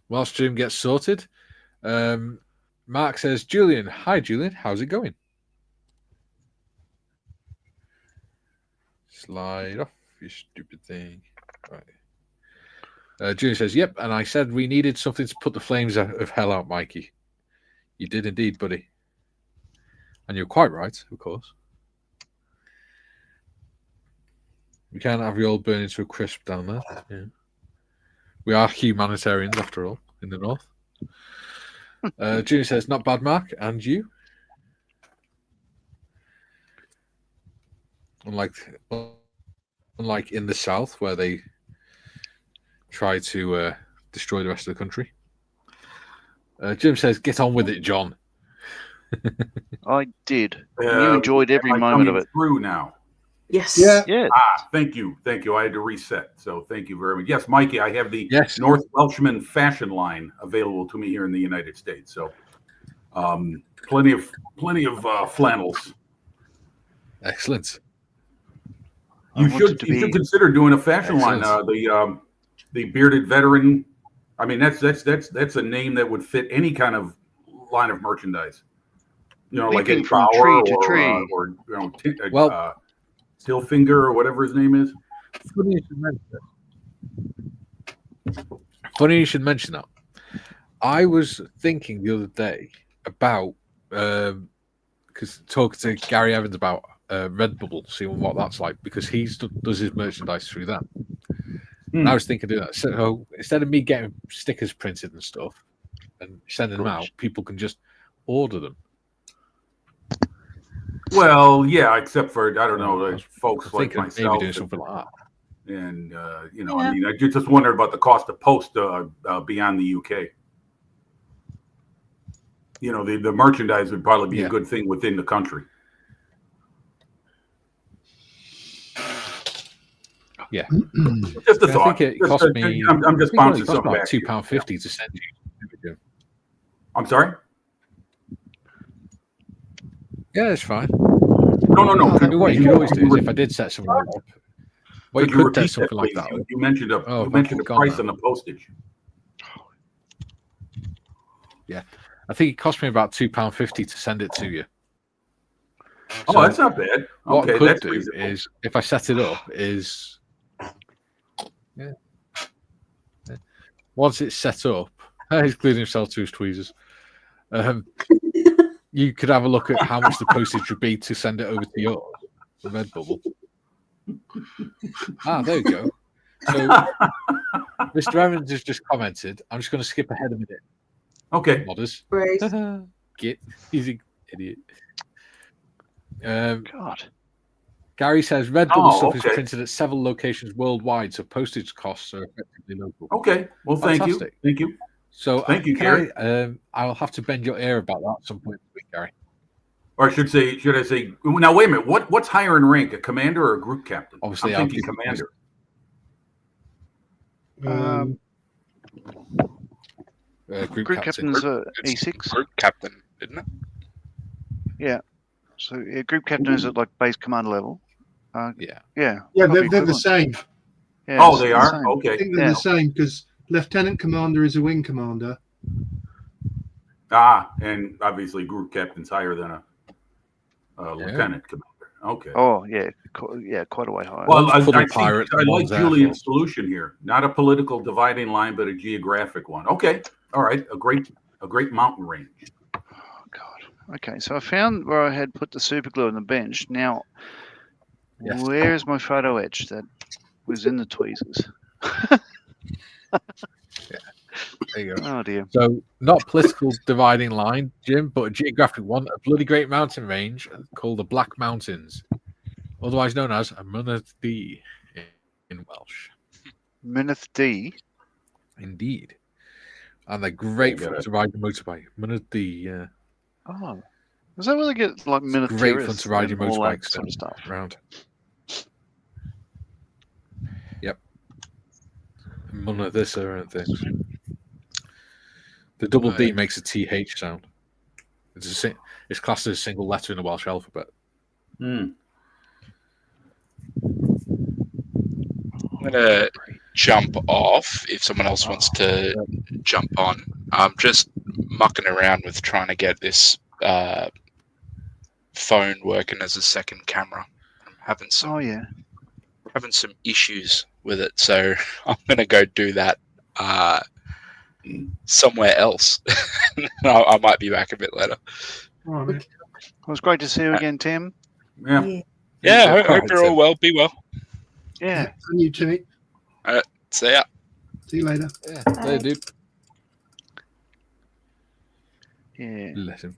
Whilst Jim gets sorted, Mark says, Julian, hi, Julian, how's it going? Slide off, you stupid thing. Right. Julian says, yep, and I said we needed something to put the flames of hell out, Mikey. You did indeed, buddy. And you're quite right, of course. We can't have you all burning to a crisp down there. Yeah. We are humanitarians, after all, in the north. Junior says, not bad, Mark. And you? Unlike in the south, where they try to destroy the rest of the country. Jim says, get on with it, John. I did. You enjoyed every moment of it. Through now. Yes. Yeah. Thank you. I had to reset. So thank you very much. Yes, Mikey, I have the Yes. North Welshman fashion line available to me here in the United States. So plenty of flannels. Excellent. You should consider doing a fashion line. The bearded veteran. I mean, that's a name that would fit any kind of line of merchandise. You know, Leaping like a from Bauer tree to tree. or you know, Stillfinger or whatever his name is. Funny you should mention that. I was thinking the other day about because talking to Gary Evans about Redbubble, seeing what that's like, because he does his merchandise through that. And I was thinking of doing that. So instead of me getting stickers printed and stuff and sending them out, people can just order them. Well, yeah, except for I don't know, like folks like myself, maybe doing something like that. And you know, I mean, I just wondered about the cost of post beyond the UK. You know, the merchandise would probably be a good thing within the country. Yeah, just a thought. I think it cost me. I'm just bouncing something about back. £2.50 to send you. I'm sorry. Yeah, it's fine. No. I mean, what you could always do is if I did set something up, what you could set something like that. You mentioned a price on the postage. Yeah, I think it cost me about £2.50 to send it to you. So that's not bad. What Okay, I could that's do reasonable. is, if I set it up, once it's set up, he's gluing himself to his tweezers. You could have a look at how much the postage would be to send it over to yours, the Redbubble. There you go. So, Mr. Evans has just commented. I'm just going to skip ahead a minute. Okay. Modders. Right. He's an idiot. God. Gary says Redbubble stuff is okay. printed at several locations worldwide, so postage costs are effectively local. Okay. Well, Fantastic. Thank you. So thank you, Gary. I'll have to bend your ear about that at some point this week, Gary. Or should I say? Now, wait a minute. What's higher in rank, a commander or a group captain? Obviously, I'm thinking commander. Group captain's E6. Group captain, isn't it? Yeah. So group captain is at like base commander level. Yeah, they're the same. Yeah, they are? Okay. I think they're the same because lieutenant commander is a wing commander. And obviously group captain's higher than a lieutenant commander. Okay. Oh yeah, quite a way higher. Well, I pirate like ones there, Julian's solution here. Not a political dividing line, but a geographic one. Okay. All right. A great mountain range. Oh God. Okay, so I found where I had put the super glue on the bench. Now, Yes. where's my photo etch that was in the tweezers? There you go. Oh dear. So, not political dividing line, Jim, but a geographic one. A bloody great mountain range called the Black Mountains, otherwise known as Mynyddig in Welsh. Mynyddig. Indeed. And they're great for to ride the motorbike. Mynyddig, yeah. Oh, is that where they get like Mynyddig? Great fun to ride your motorbike sort of stuff around. Yep. Mynyddig and things. The double D makes a TH sound. It's classed as a single letter in the Welsh alphabet. I'm going to jump off if someone else wants to jump on. I'm just mucking around with trying to get this phone working as a second camera. I'm having some issues with it, so I'm going to go do that somewhere else. I might be back a bit later. All right. It was great to see you again, Tim. Yeah. Yeah, hope you're all well. Be well. Yeah. And you, Timmy. See ya. See you later. Yeah, there, dude. Yeah. Let him.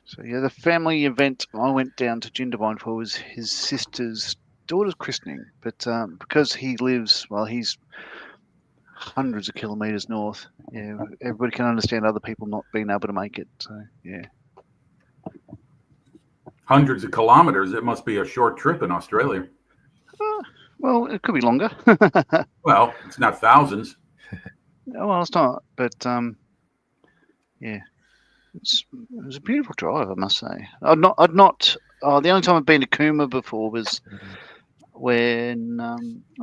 So yeah, the family event I went down to Jindabyne for was his sister's daughter's christening, but because he lives, well, he's hundreds of kilometres north. Yeah, everybody can understand other people not being able to make it. So yeah. Hundreds of kilometers. It must be a short trip in Australia. Well, it could be longer. Well, it's not thousands. No, well, it's not. But yeah, it was a beautiful drive, I must say. The only time I've been to Cooma before was when I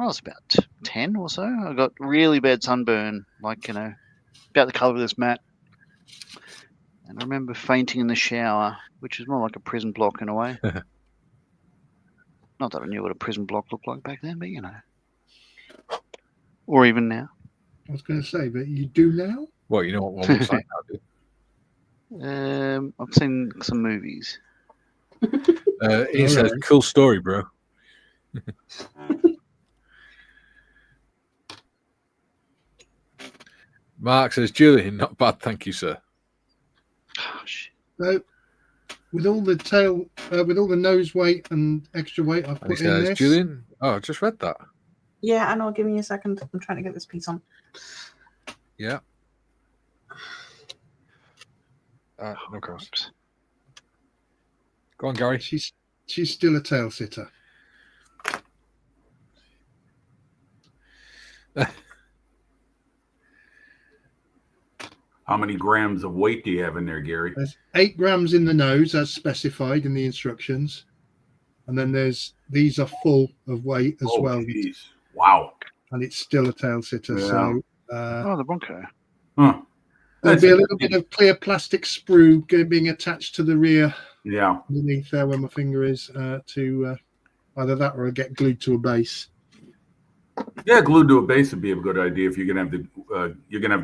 was about 10 or so. I got really bad sunburn, like, about the colour of this mat. And I remember fainting in the shower, which is more like a prison block in a way. Not that I knew what a prison block looked like back then, but or even now. I was going to say, but you do now? Well, you know what one looks like now, dude. I've seen some movies. He says, cool story, bro. Mark says, Julian, not bad, thank you, sir. Gosh. So, with all the nose weight and extra weight I've And he put in says, this, Julian, I just read that. Yeah, I know. Give me a second. I'm trying to get this piece on. Yeah. No course. Go on, Gary. she's still a tail sitter. How many grams of weight do you have in there, Gary? There's 8 grams in the nose as specified in the instructions, and then these are full of weight as well. Geez. Wow. And it's still a tail sitter. Yeah. So The Bronco. Huh. there'll be a little bit of clear plastic sprue being attached to the rear Yeah. underneath there where my finger is to either that or get glued to a base. Yeah, glued to a base would be a good idea if you're gonna have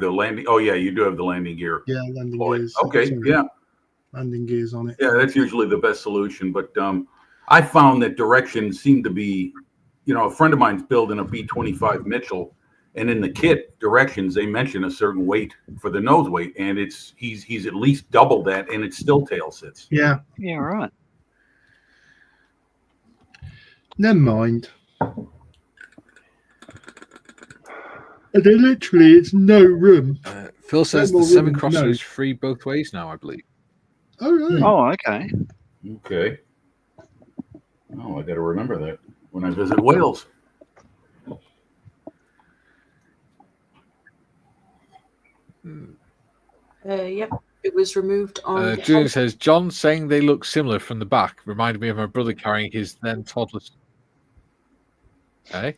the landing. Oh yeah, you do have the landing gear. Yeah, landing Boy. gears. Okay, Sorry, yeah. landing gears on it. Yeah, that's usually the best solution. But I found that directions seem to be, a friend of mine's building a B-25 Mitchell, and in the kit directions they mention a certain weight for the nose weight, and he's at least double that, and it still tail sits. Yeah. Yeah, right. Never mind. And then literally, it's no room. Phil says No the more 7 room, crosser no. is free both ways now, I believe. Oh, right. Oh, okay. Okay. Oh, I got to remember that when I visit Wales. Yep, it was removed on. Julian says, John saying they look similar from the back reminded me of my brother carrying his then toddler. Hey?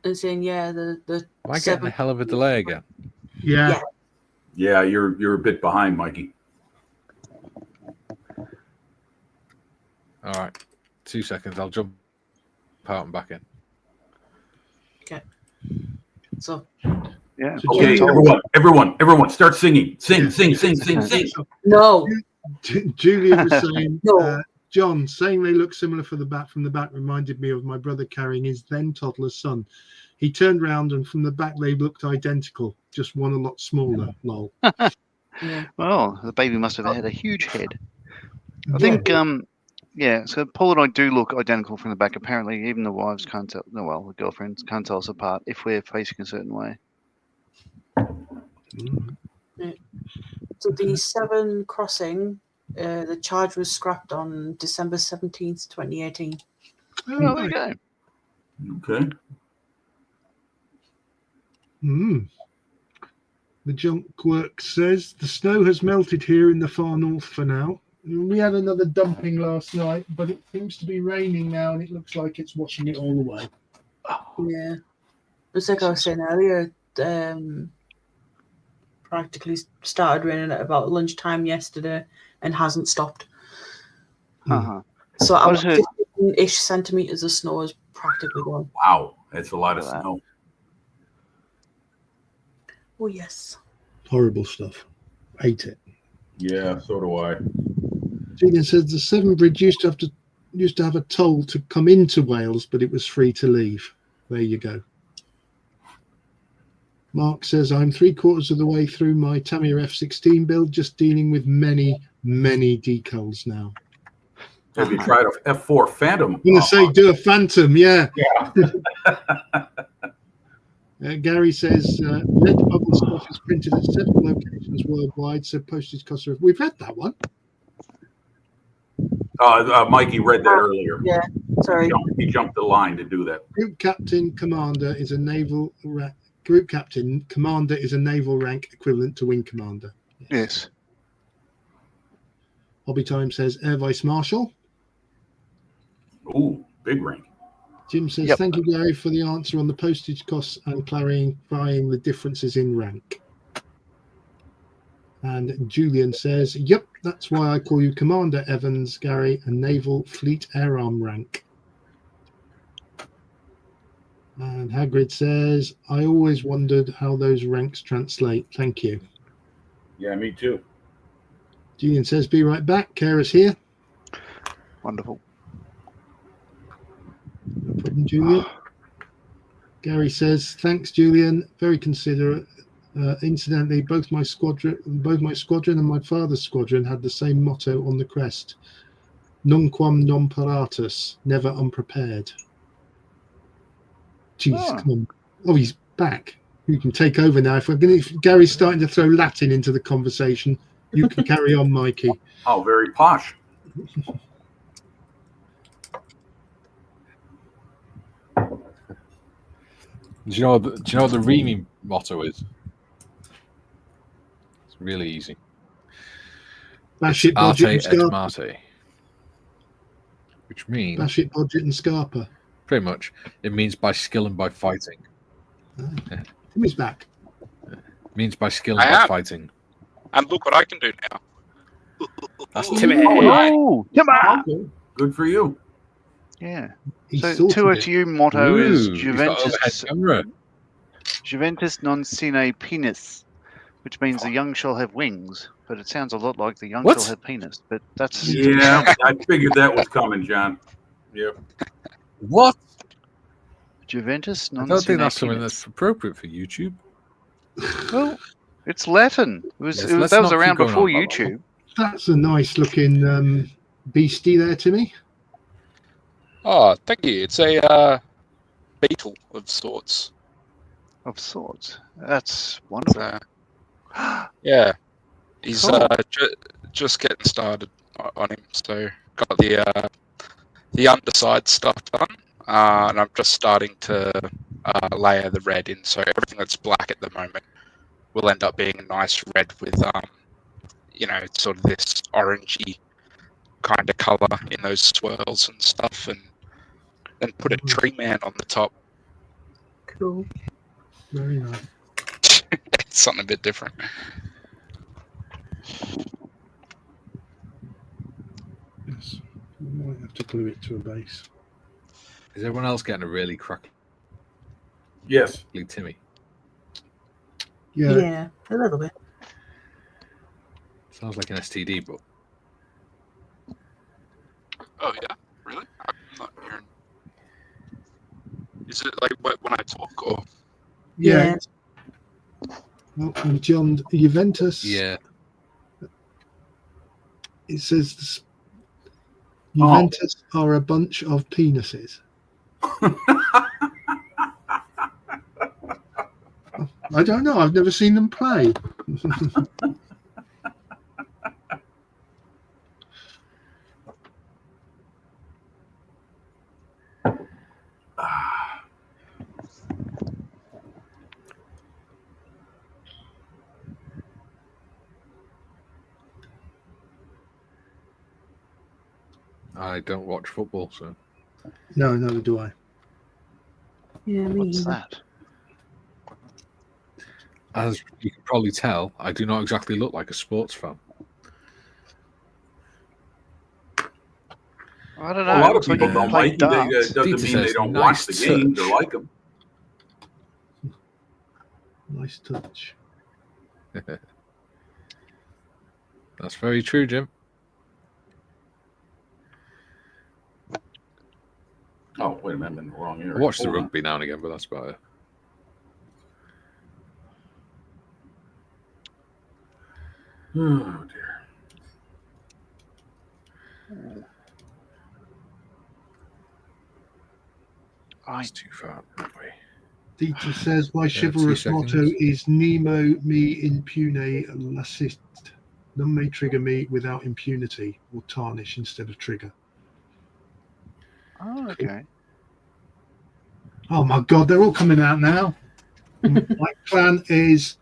As in, yeah, the Am I getting a hell of a delay again? Yeah. Yeah, you're a bit behind, Mikey. All right. 2 seconds. I'll jump out and back in. Okay. So Yeah. So Okay, Julian- everyone, start singing. Sing. no. Julian was saying, No. John, saying they look similar from the back reminded me of my brother carrying his then toddler son. He turned round and from the back they looked identical, just one a lot smaller. Lol. Yeah. Well, the baby must have had a huge head. I Yeah. think, yeah. So Paul and I do look identical from the back. Apparently, even the wives can't tell. No, well, the girlfriends can't tell us apart if we're facing a certain way. Mm. So the Severn crossing, the charge was scrapped on December 17th, 2018. Oh, there you go. Okay. The junk work says the snow has melted here in the far north for now. We had another dumping last night, but it seems to be raining now, and it looks like it's washing it all away. Yeah. It's like I was saying earlier, practically started raining at about lunchtime yesterday and hasn't stopped. Uh-huh. So I about was heard- 15-ish centimeters of snow is practically gone. Wow, that's a lot of Look at that. snow. Oh, yes. Horrible stuff. Hate it. Yeah, so do I. Julian says the Severn Bridge used to have a toll to come into Wales, but it was free to leave. There you go. Mark says I'm 3/4 of the way through my Tamiya F16 build, just dealing with many decals now. Have you tried a F4 Phantom? I'm going to say do a Phantom, yeah. Yeah. Gary says red bubble stuff is printed at 7 locations worldwide, so postage costs are. We've read that one. Mikey read that earlier. Yeah, sorry. He jumped the line to do that. Group captain commander is a naval rank. Group captain commander is a naval rank equivalent to wing commander. Yes. Hobby Time says air vice marshal. Ooh, big rank. Jim says, Yep. Thank you, Gary, for the answer on the postage costs and clarifying the differences in rank. And Julian says, yep, that's why I call you Commander Evans, Gary, a Naval Fleet Air Arm rank. And Hagrid says, I always wondered how those ranks translate. Thank you. Yeah, me too. Julian says, be right back. Kara's here. Wonderful. No problem, Julian. Gary says, thanks, Julian. Very considerate. Incidentally, both my squadron and my father's squadron had the same motto on the crest: "Nunquam non paratus," never unprepared. Jeez, come on! Oh, he's back. You can take over now. If Gary's starting to throw Latin into the conversation, you can carry on, Mikey. Oh, very posh. Do you know what the Remy motto is? It's really easy. Bash it, Arte budget, and et Scarpa. Marte, which means Bash it, budget, and Scarpa. pretty much it means by skill and by fighting. Who's back? It means by skill and I by am. fighting. And look what I can do now. That's Timmy. Oh, Timber! Okay, good for you. Yeah. He's So sorted it. TOTU motto is Ooh, he's got overhead Juventus camera. Juventus non sine penis, which means the young shall have wings. But it sounds a lot like the young What? shall have penis. But that's Yeah, I figured that was coming, John. Yep. What? Juventus I non don't sine think that's something penis. that's appropriate for YouTube. Well, it's Latin. Yes, That let's was not keep around going before on about that. YouTube. That's a nice looking beastie there, Timmy. Oh, thank you. It's a beetle of sorts. Of sorts. That's wonderful. Yeah, he's Cool. just getting started on him. So got the underside stuff done, and I'm just starting to layer the red in. So everything that's black at the moment will end up being a nice red with sort of this orangey kind of color in those swirls and stuff, and then put a tree man on the top. Cool. Very nice. It's something a bit different. Yes. might have to glue it to a base. Is everyone else getting a really crackly Yes. Timmy? Yeah, a little bit. Sounds like an STD, but Oh yeah, really? I'm not hearing. Is it like when I talk or? Yeah. Well, and John Juventus. yeah. It says Juventus are a bunch of penises. I don't know. I've never seen them play. I don't watch football, so No, neither do I. Yeah, me What's either. that? as you can probably tell, I do not exactly look like a sports fan. I don't know. A It lot of looks like people you don't play like him. darts. Doesn't Dieter mean says, they don't "Nice watch the games or touch." like them. Nice touch. That's very true, Jim. Oh, wait a minute, I'm in the wrong area. I watch the Hold on. rugby now and again, but that's about it. Oh dear. That's too far away. Dieter says, my 2 chivalrous seconds. motto is Nemo me impune lascit. None may trigger me without impunity, or tarnish instead of trigger. Oh, okay. Oh my God, they're all coming out now. My plan is,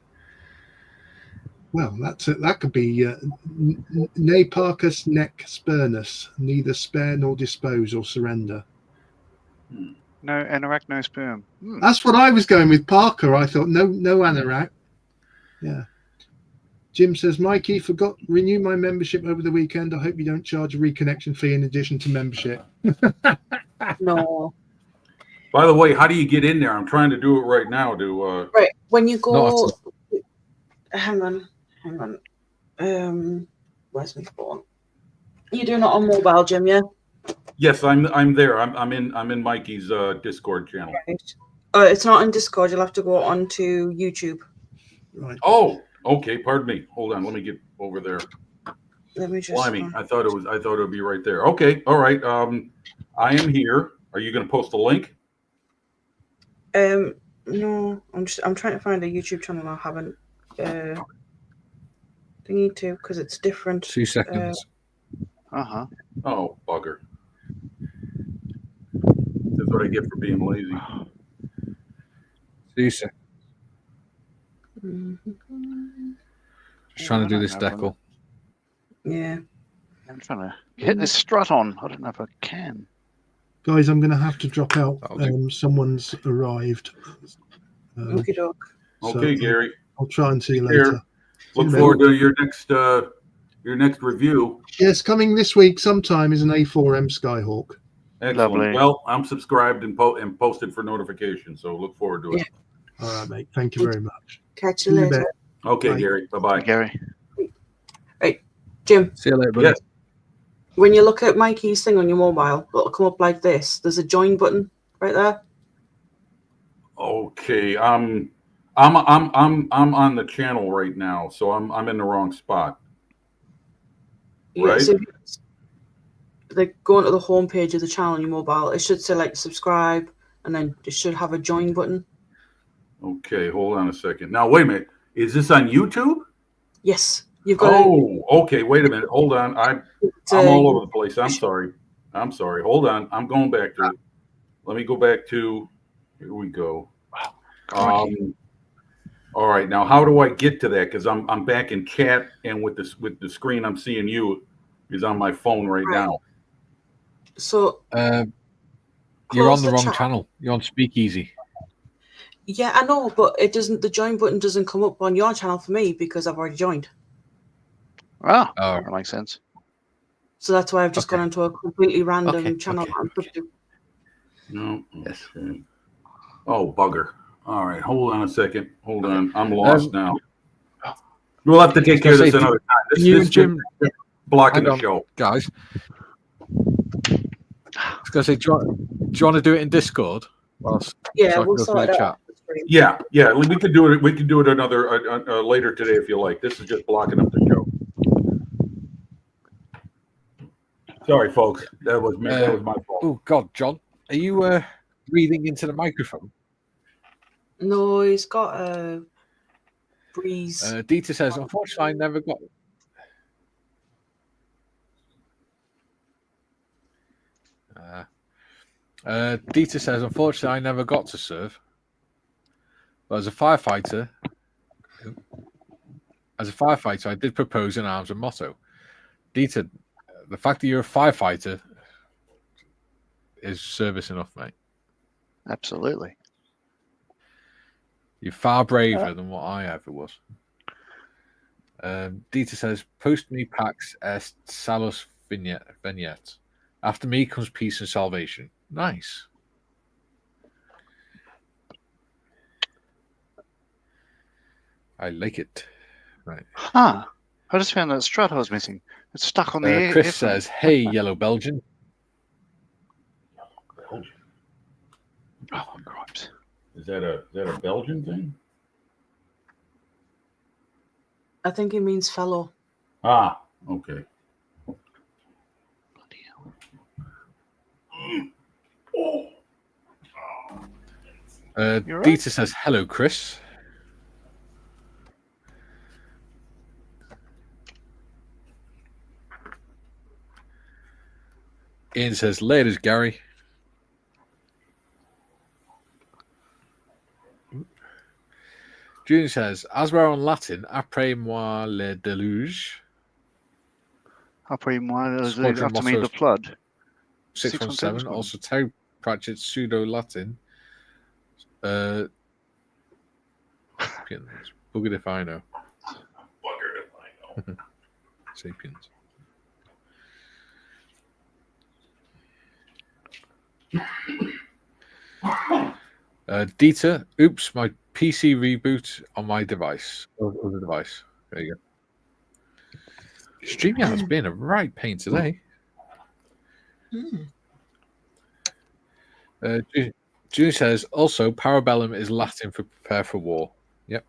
well, that's it. That could be ne parcus nec spurnus, neither spare nor dispose or surrender. No anorak, no sperm. That's what I was going with, Parker. I thought no anorak. Yeah. Jim says, Mikey, forgot renew my membership over the weekend. I hope you don't charge a reconnection fee in addition to membership. No. By the way, how do you get in there? I'm trying to do it right now. Right. When you Not go, at hang on. Where's my phone? You're doing it on mobile, Jim? Yeah. Yes, I'm there. I'm in Mikey's Discord channel. Right. It's not on Discord. You'll have to go onto YouTube. Right. Oh, okay. Pardon me. Hold on. Let me get over there. Let me just. Blimey, I thought it would be right there. Okay. All right. I am here. Are you going to post a link? No, I'm trying to find a YouTube channel. I haven't. They need to because it's different. 2 seconds. Uh-huh. Oh, bugger. That's what I get for being lazy. 2 seconds. Just trying to do this decal. Yeah. I'm trying to hit this strut on. I don't know if I can. Guys, I'm going to have to drop out. That'll do. Someone's arrived. Okie doke. Okay, Gary. I'll try and see you Take care. later. Look forward to your next review. Yes, coming this week sometime is an A4M Skyhawk. Excellent. Lovely. Well, I'm subscribed and posted for notifications, so look forward to it. Yeah. All right, mate. Thank you very much. Catch you See you in a later. bit. Okay, Bye. Gary. Bye-bye. Gary. Jim, See you later, buddy. Yes. when you look at Mikey's thing on your mobile, it'll come up like this. There's a join button right there. Okay. I'm on the channel right now, so I'm in the wrong spot. Yeah, Right. so if you, like go onto the home page of the channel on your mobile, it should say like subscribe, and then it should have a join button. Okay, hold on a second. Now wait a minute. Is this on YouTube? Yes, you've got. Oh, okay. Wait a minute. Hold on. I'm all over the place. I'm sorry. Hold on. I'm going back to it. Let me go back to. Here we go. All right. Now, how do I get to that? Because I'm back in chat, and with the screen I'm seeing you is on my phone right now. So You're on close the wrong chat. channel. You're on Speakeasy. Yeah, I know, but it doesn't. The join button doesn't come up on your channel for me because I've already joined. Ah, Oh. that makes sense. So that's why I've just gone into a completely random channel. Okay. No. Yes. Okay. Oh, bugger. All right. Hold on a second. Hold on. I'm lost now. We'll have to take care of this another time. This Jim blocking the show. Guys. I was going to say, do you want to do it in Discord? Yeah, we'll sort it out. Yeah. We could do it. We could do it another later today if you like. This is just blocking up the show. Sorry, folks. That was me. That was my fault. Oh God, John, are you breathing into the microphone? No, he's got a breeze. Dieter says, unfortunately, I never got. Dieter says, unfortunately, I never got to serve. But as a firefighter, I did propose an arms and motto. Dieter, the fact that you're a firefighter is service enough, mate. Absolutely. You're far braver than what I ever was. Dieter says, post me pax est salus vignette. After me comes peace and salvation. Nice. I like it. Right. Huh. I just found that strut I was missing. It's stuck on the air. Chris says, hey, yellow Belgian. Oh, cripes. Is that a Belgian thing? I think it means fellow. Ah, okay. Dieter says, hello, Chris. Ian says, laters, Gary. June says, as we're on Latin, après moi le déluge. Après moi, after me the flood. 617. Also, Terry Pratchett's pseudo Latin. Buggered if I know. Buggered if I know. Sapiens. Dieter, oops, my PC reboot on my device. Other device. There you go. StreamYard's been a right pain today. June says, also, parabellum is Latin for prepare for war. Yep.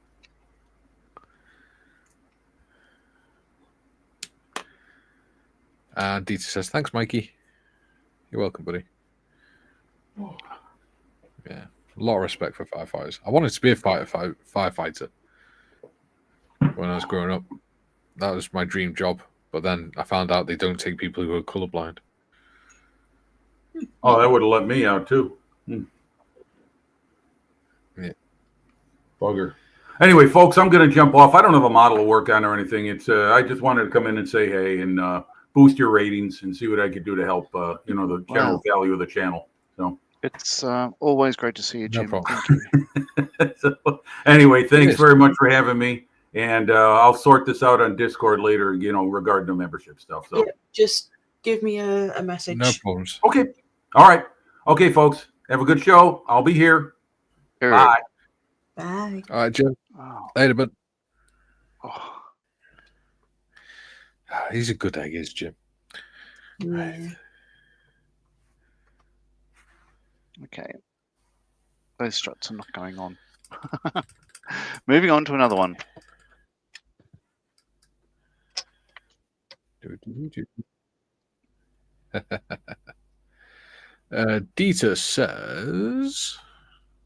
And Dieter says, thanks, Mikey. You're welcome, buddy. Yeah. A lot of respect for firefighters. I wanted to be a firefighter when I was growing up. That was my dream job. But then I found out they don't take people who are colorblind. Oh, that would have let me out too. Yeah. Bugger. Anyway, folks, I'm going to jump off. I don't have a model to work on or anything. It's I just wanted to come in and say hey and boost your ratings and see what I could do to help the general value of the channel. So it's always great to see you, Jim. No problem. Thank you. So, anyway, thanks very much for having me. And I'll sort this out on Discord later, regarding the membership stuff. So yeah, just give me a message. No problems. Okay. All right. Okay, folks. Have a good show. I'll be here. Bye. Bye. All right, Jim. Oh. Later, bud. Oh. He's a good egg, is Jim. Yeah. Right. Okay. Those struts are not going on. Moving on to another one. Dieter says,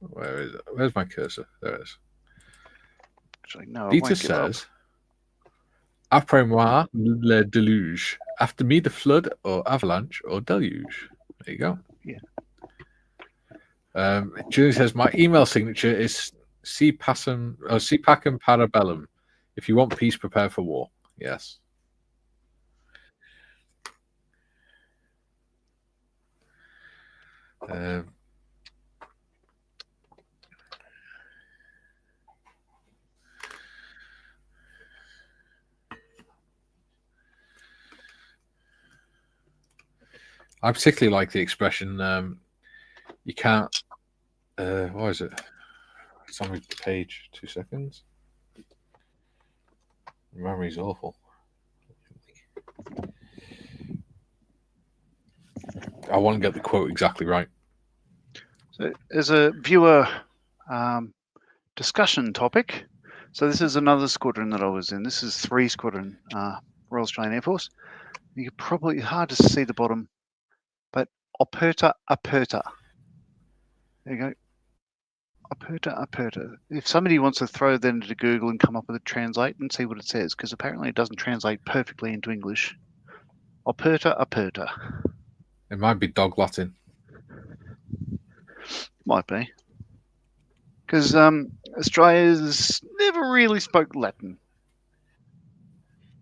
where is it? Where's my cursor? There it is. Actually, no, Dieter says, après moi le déluge. After me the flood or avalanche or deluge. There you go. Yeah. Julie says, my email signature is cpacem parabellum. If you want peace, prepare for war. Yes. I particularly like the expression, you can't, what is it? It's on the page, 2 seconds. Memory's awful. I want to get the quote exactly right. So as a viewer discussion topic, so this is another squadron that I was in. This is 3 Squadron, Royal Australian Air Force. You could probably, hard to see the bottom, but aperta. There you go. Aperta. If somebody wants to throw that into Google and come up with a translate and see what it says, because apparently it doesn't translate perfectly into English. Aperta. It might be dog Latin. Might be. Because Australia's never really spoke Latin.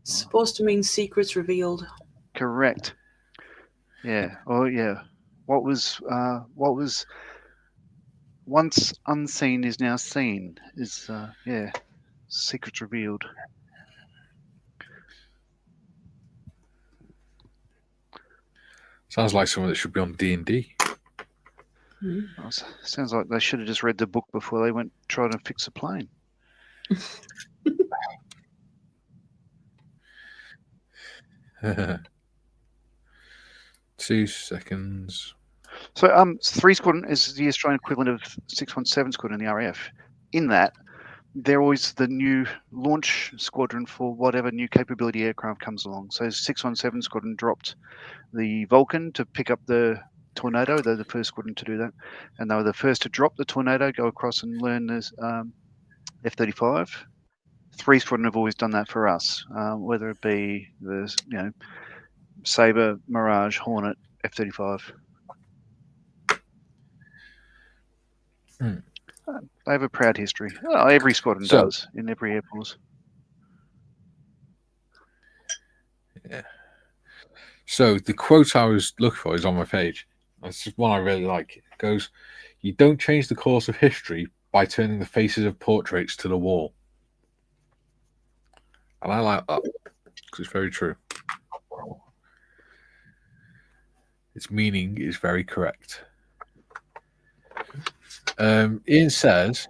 It's supposed to mean secrets revealed. Correct. Yeah. Oh, yeah. What was once unseen is now seen. Is yeah. Secrets revealed. Sounds like something that should be on D&D. Sounds like they should have just read the book before they went trying to fix a plane. 2 seconds. So 3 Squadron is the Australian equivalent of 617 Squadron in the RAF. In that, they're always the new launch squadron for whatever new capability aircraft comes along. So 617 Squadron dropped the Vulcan to pick up the Tornado. They're the first squadron to do that. And they were the first to drop the Tornado, go across and learn this F-35. 3 Squadron have always done that for us, whether it be the Sabre, Mirage, Hornet, F-35. They have a proud history. Well, every squadron does in every Air Force. Yeah. So the quote I was looking for is on my page. It's just one I really like. It goes, "You don't change the course of history by turning the faces of portraits to the wall." And I like that because it's very true. Its meaning is very correct. Ian says,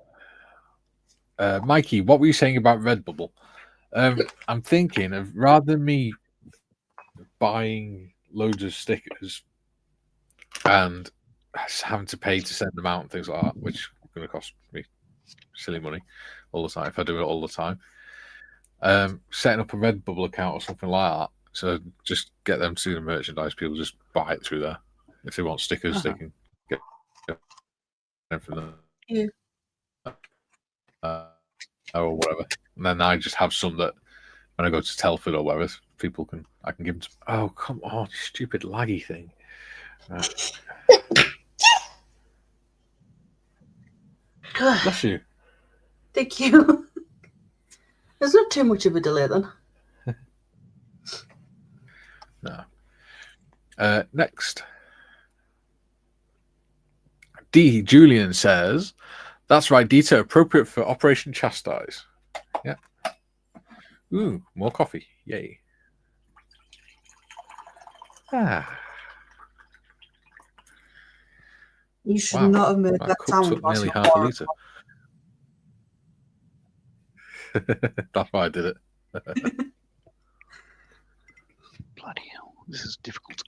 Mikey, what were you saying about Redbubble? I'm thinking of, rather than me buying loads of stickers and having to pay to send them out and things like that, which is going to cost me silly money all the time if I do it all the time, setting up a Redbubble account or something like that. So just get them to do the merchandise. People just buy it through there. If they want stickers, they can get them from them. Yeah. Or whatever. And then I just have some that when I go to Telford or whatever, I can give them to, oh, come on, stupid laggy thing. Bless you. Thank you. There's not too much of a delay then. No. Next. D. Julian says, "That's right, Dita, appropriate for Operation Chastise." Yeah. Ooh, more coffee. Yay. You should not have made that sound. Nearly half a litre. That's why I did it. Bloody hell, this is difficult.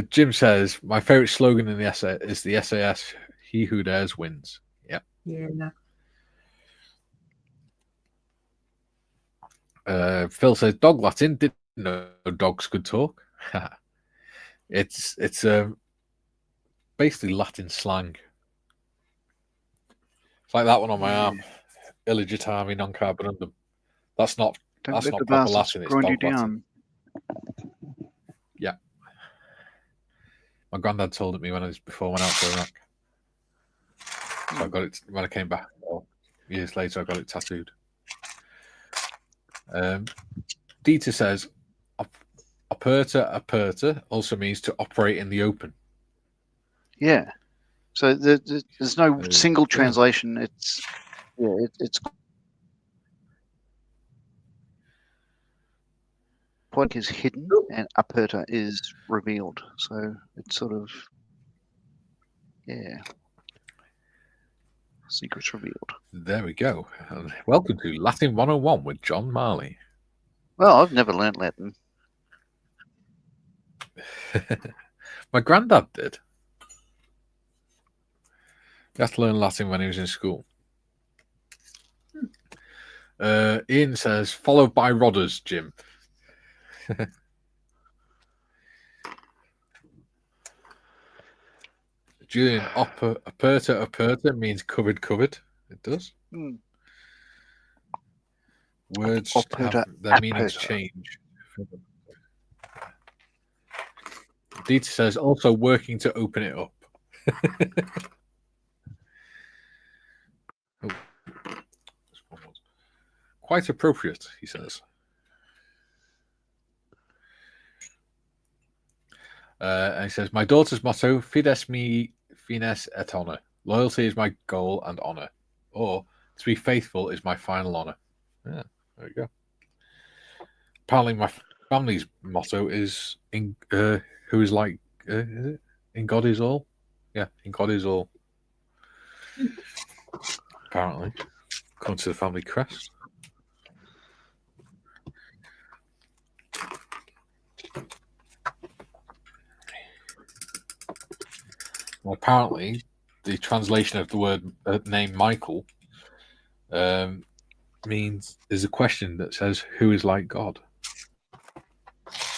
Jim says, "My favourite slogan in the essay is the SAS, he who dares wins." Yeah. Yeah. Phil says, "Dog Latin, didn't know dogs could talk." It's basically Latin slang. It's like that one on my arm. Illegitami non carbonundum. That's not proper Latin, it's dog Latin. Yeah. My granddad told it me before I went out to Iraq. So I got it when I came back. Years later, I got it tattooed. Dieter says, aperta also means to operate in the open. Yeah. So there's no single translation. It's Quod is hidden and aperta is revealed. So it's sort of, yeah. Secrets revealed. There we go. And welcome to Latin 101 with John Marley. Well, I've never learnt Latin. My granddad did. He had to learn Latin when he was in school. Ian says, followed by Rodders, Jim. Julian, aperta means covered. It does. Words have their meanings change. Dieter says, also working to open it up. Oh. Quite appropriate, he says. And he says, my daughter's motto, fides me fines et honor. Loyalty is my goal and honor. Or, to be faithful is my final honor. Yeah, there you go. Apparently my family's motto is, who is like, is it? In God is all? Yeah, in God is all. Apparently. According to the family crest. Well, apparently, the translation of the word name Michael means there's a question that says, who is like God?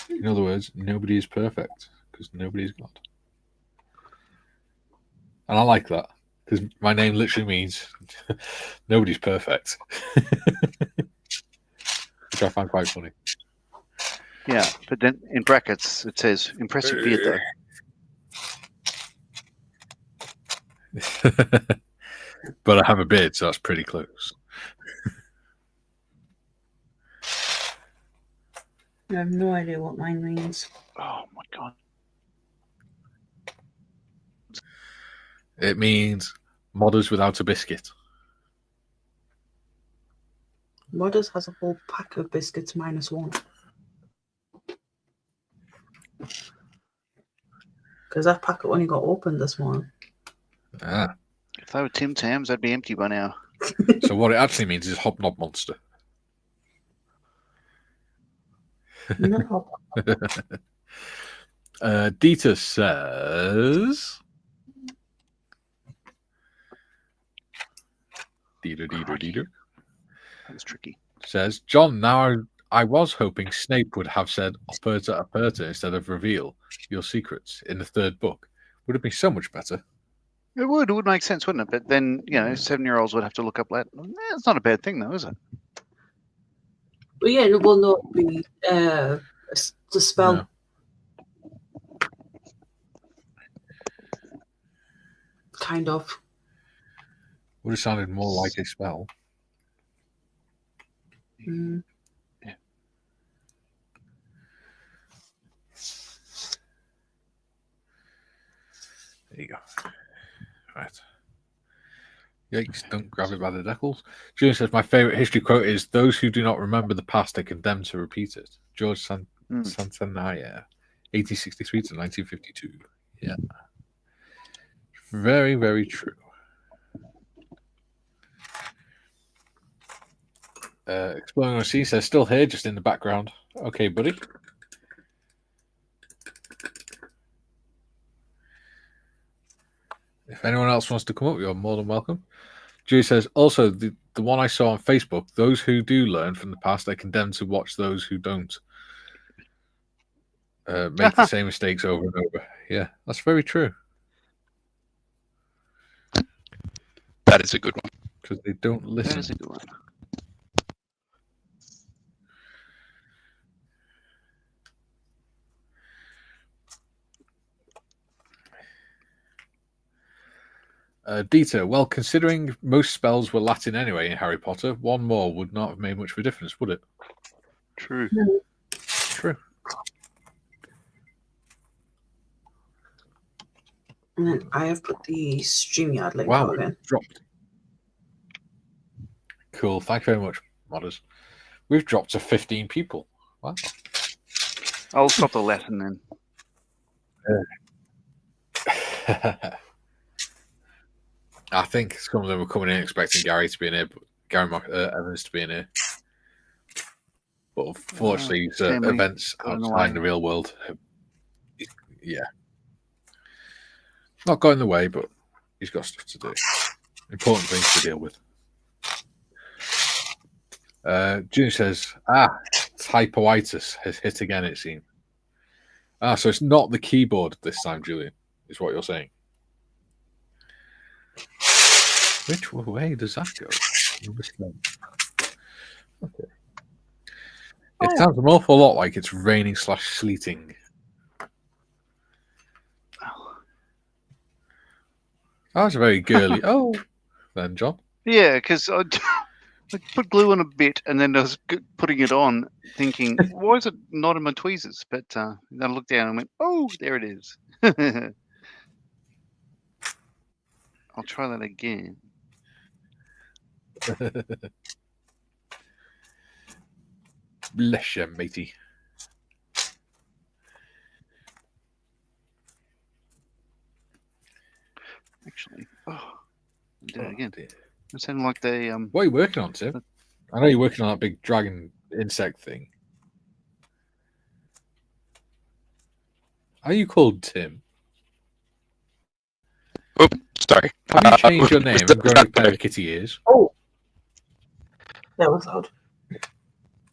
In other words, nobody is perfect because nobody is God. And I like that because my name literally means nobody's perfect. Which I find quite funny. Yeah, but then in brackets it says impressive beard though. But I have a beard, so that's pretty close. I have no idea what mine means. Oh my god. It means modders without a biscuit. Modders has a whole pack of biscuits -1. Because that packet only got opened this morning. Ah. If they were Tim Tams, they'd be empty by now. So what it actually means is Hobnob Monster. No. Dieter says... Dieter. That was tricky. Says, John, now I was hoping Snape would have said aperta instead of reveal your secrets in the third book. Would have been so much better. It would make sense, wouldn't it? But then, 7-year-olds would have to look up Latin. It's not a bad thing, though, is it? Well, yeah, it will not be the spell. No. Kind of. Would have sounded more like a spell. Mm. Yeah. There you go. Right. Yikes, don't grab it by the deckles. Julian says, my favourite history quote is, those who do not remember the past are condemned to repeat it. George Santana, 1863 to 1952. Yeah. Very, very true. Exploring on Sea says, still here, just in the background. Okay, buddy. If anyone else wants to come up, you're more than welcome. Julie says, also, the one I saw on Facebook, those who do learn from the past are condemned to watch those who don't. Make the same mistakes over and over. Yeah, that's very true. That is a good one. Because they don't listen. That is a good one. Dieter, well, considering most spells were Latin anyway in Harry Potter, one more would not have made much of a difference, would it? True. No. True. And then I have put the StreamYard link Wow, out again. dropped. Cool. Thank you very much, modders. We've dropped to 15 people. Wow. I'll stop the lesson then. I think some of them were coming in expecting Gary to be in here, Evans to be in here. But unfortunately, family events got in the outside way. the real world, not going the way, but he's got stuff to do. Important things to deal with. June says, typoitis has hit again, it seems. So it's not the keyboard this time, Julian, is what you're saying. Which way does that go? Okay. It sounds an awful lot like it's raining / sleeting. That was a very girly. Then, John. Yeah, because I put glue on a bit and then I was putting it on, thinking, why is it not in my tweezers? But then I looked down and went, oh, there it is. I'll try that again. Bless you, matey. Actually, did it again. It sounded like they. What are you working on, Tim? I know you're working on that big dragon insect thing. Are you called Tim? Oh, sorry. Have you changed your name and grown a pair of kitty ears? Oh, that was odd.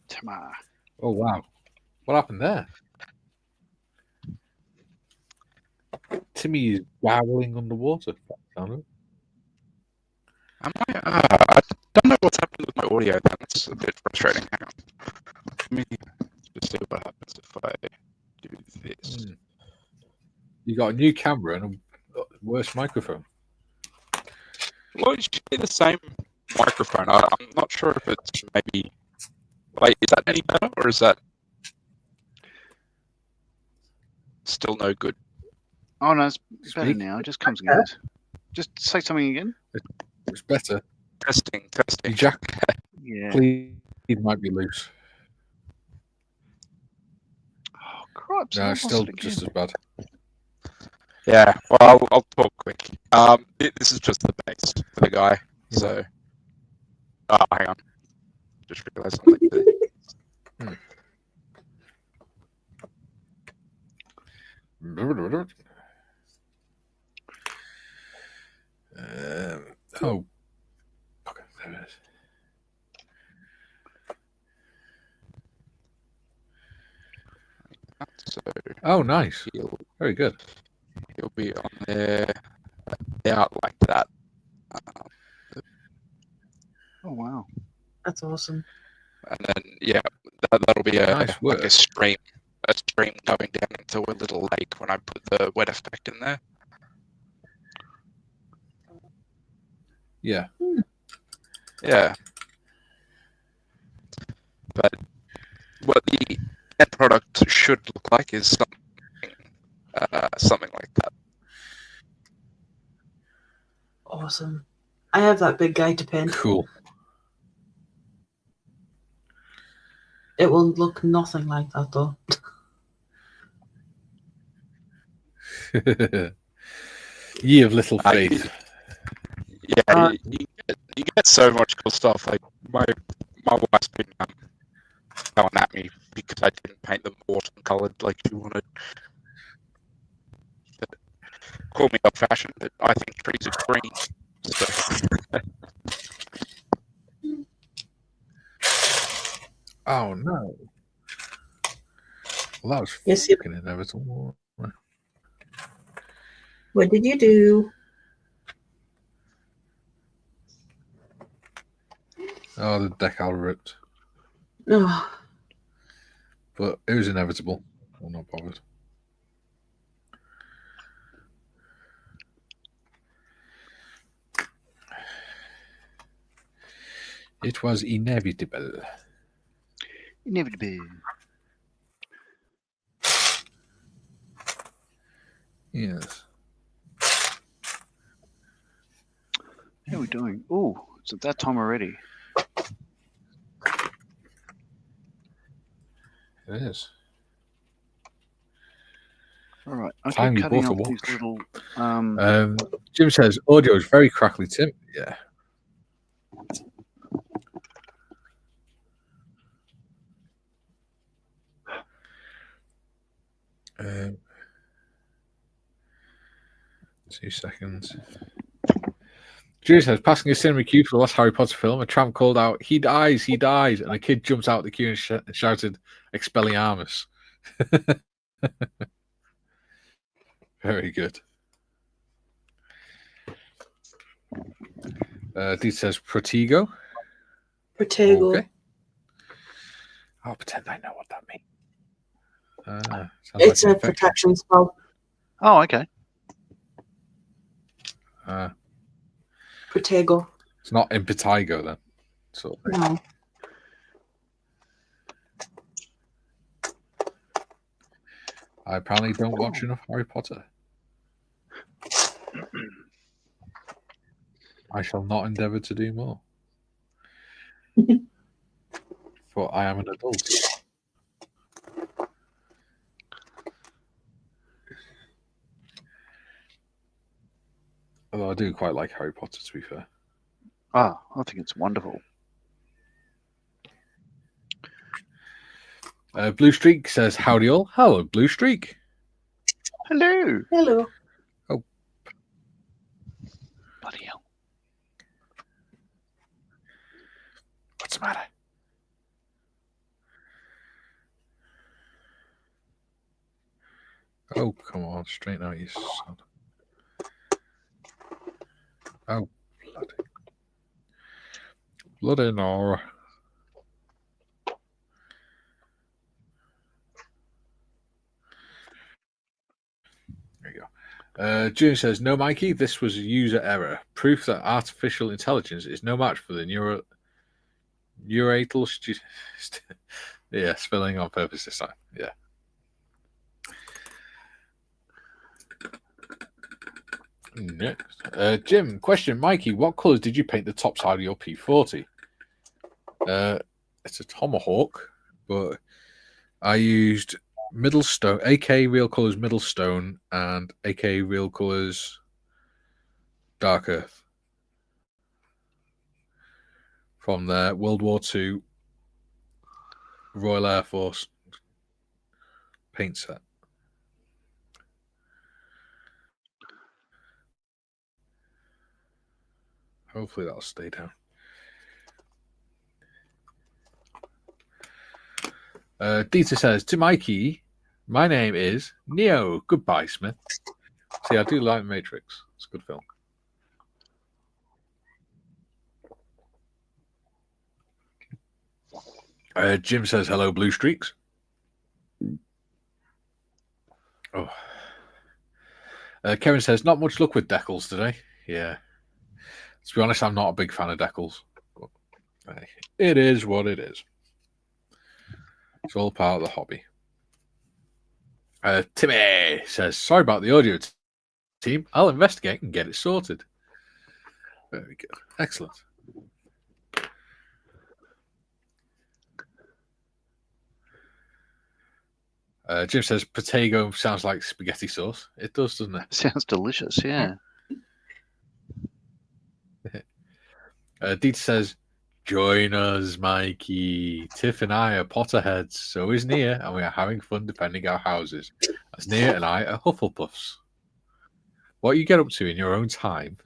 Tamar. Oh, wow. What happened there? Timmy is wowling underwater. Am I? I don't know what's happened with my audio. That's a bit frustrating. Hang on. Let me just see what happens if I do this. You got a new camera and a worse microphone. Well, it should be the same microphone. I'm not sure if it's maybe. Like, is that any better, or is that still no good? Oh no, it's better now. It just comes and goes. Just say something again. It's better. Testing. Jack, Yeah. please, it might be loose. Oh, crap. No, it's still just as bad. Yeah. Well, I'll talk quick. This is just the base for the guy. So, hang on. Just realised something. Okay, there it is. So, Oh, nice. Very good. He'll be on there, out like that. Oh wow, That's awesome. And then that'll be Nice like work. a stream going down into a little lake when I put the wet effect in there. Yeah. Yeah. But what the end product should look like is something like that. Awesome. I have that big guy to paint. Cool. It will look nothing like that though. Ye of little faith. You get so much cool stuff. Like my wife's been going at me because I didn't paint them autumn coloured like she wanted. But, call me old-fashioned, but I think trees are green. So. Oh no. Well, that was Yes, fucking inevitable. What did you do? Oh, the decal ripped. No. But it was inevitable. I'm not bothered. It was inevitable. inevitable. Yes. How are we doing? Oh, it's at that time already. It is. All right. I Time keep you cutting bought a off these watch. little. Jim says audio is very crackly, Tim. Yeah. Um, 2 seconds. Jim says, passing a cinema queue for the last Harry Potter film, a tramp called out, he dies, and a kid jumps out the queue and shouted, Expelliarmus. Very good. Dee says, Protego. Protego. Okay. I'll pretend I know what that means. It's like a protection spell. Oh, okay. Protego. It's not impetigo then. Sort of thing. No. I apparently don't watch enough Harry Potter. I shall not endeavour to do more. For I am an adult. Although I do quite like Harry Potter, to be fair. Ah, I think it's wonderful. Blue Streak says, howdy all. Hello, Blue Streak. Hello. Hello. Oh. Bloody hell. What's the matter? Oh, come on. Straighten out your son. Oh, bloody. Bloody Nora. There you go. June says, no, Mikey, this was a user error. Proof that artificial intelligence is no match for the neuratal yeah, spelling on purpose this time. Yeah. Next. Jim, question, Mikey, what colours did you paint the top side of your P40? It's a Tomahawk, but I used Middlestone, AK Real Colours Middlestone, and AK Real Colours Dark Earth from their World War II Royal Air Force paint set. Hopefully that'll stay down. Dieter says, to Mikey, my name is Neo. Goodbye, Smith. See, I do like Matrix. It's a good film. Jim says, hello, Blue Streaks. Oh. Kevin says, not much luck with decals today. Yeah. To be honest, I'm not a big fan of decals. But it is what it is. It's all part of the hobby. Timmy says, sorry about the audio team. I'll investigate and get it sorted. Very good. Excellent. Jim says, Protego sounds like spaghetti sauce. It does, doesn't it? Sounds delicious, yeah. Dieter says, join us, Mikey. Tiff and I are Potterheads. So is Nia, and we are having fun defending our houses. As Nia and I are Hufflepuffs. What you get up to in your own time.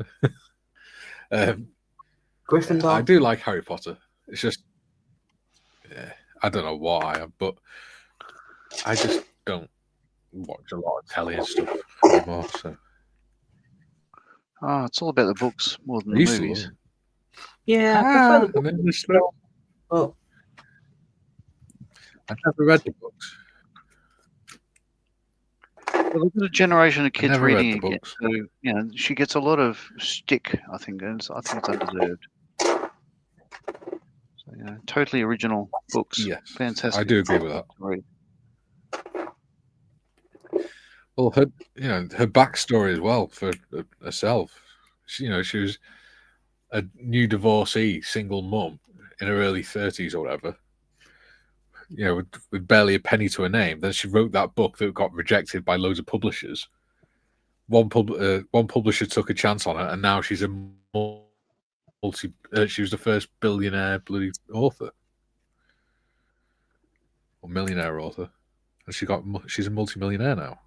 Gryffindor. I do like Harry Potter. It's just, I don't know what I am, but I just don't watch a lot of telly and stuff anymore. So. Oh, it's all about the books more than the movies. Yeah, I prefer the books. Oh. I've never read the books. Well, there's a generation of kids reading the again. books. So, you know, she gets a lot of stick, I think, and I think it's undeserved. So, you know, totally original books. Yes, fantastic. I do agree with that. Read. Well, her backstory as well for herself. She was a new divorcee, single mum in her early 30s or whatever. with barely a penny to her name. Then she wrote that book that got rejected by loads of publishers. One publisher took a chance on her, and now she's a she was the first billionaire bloody author or millionaire author, and she's a multimillionaire now.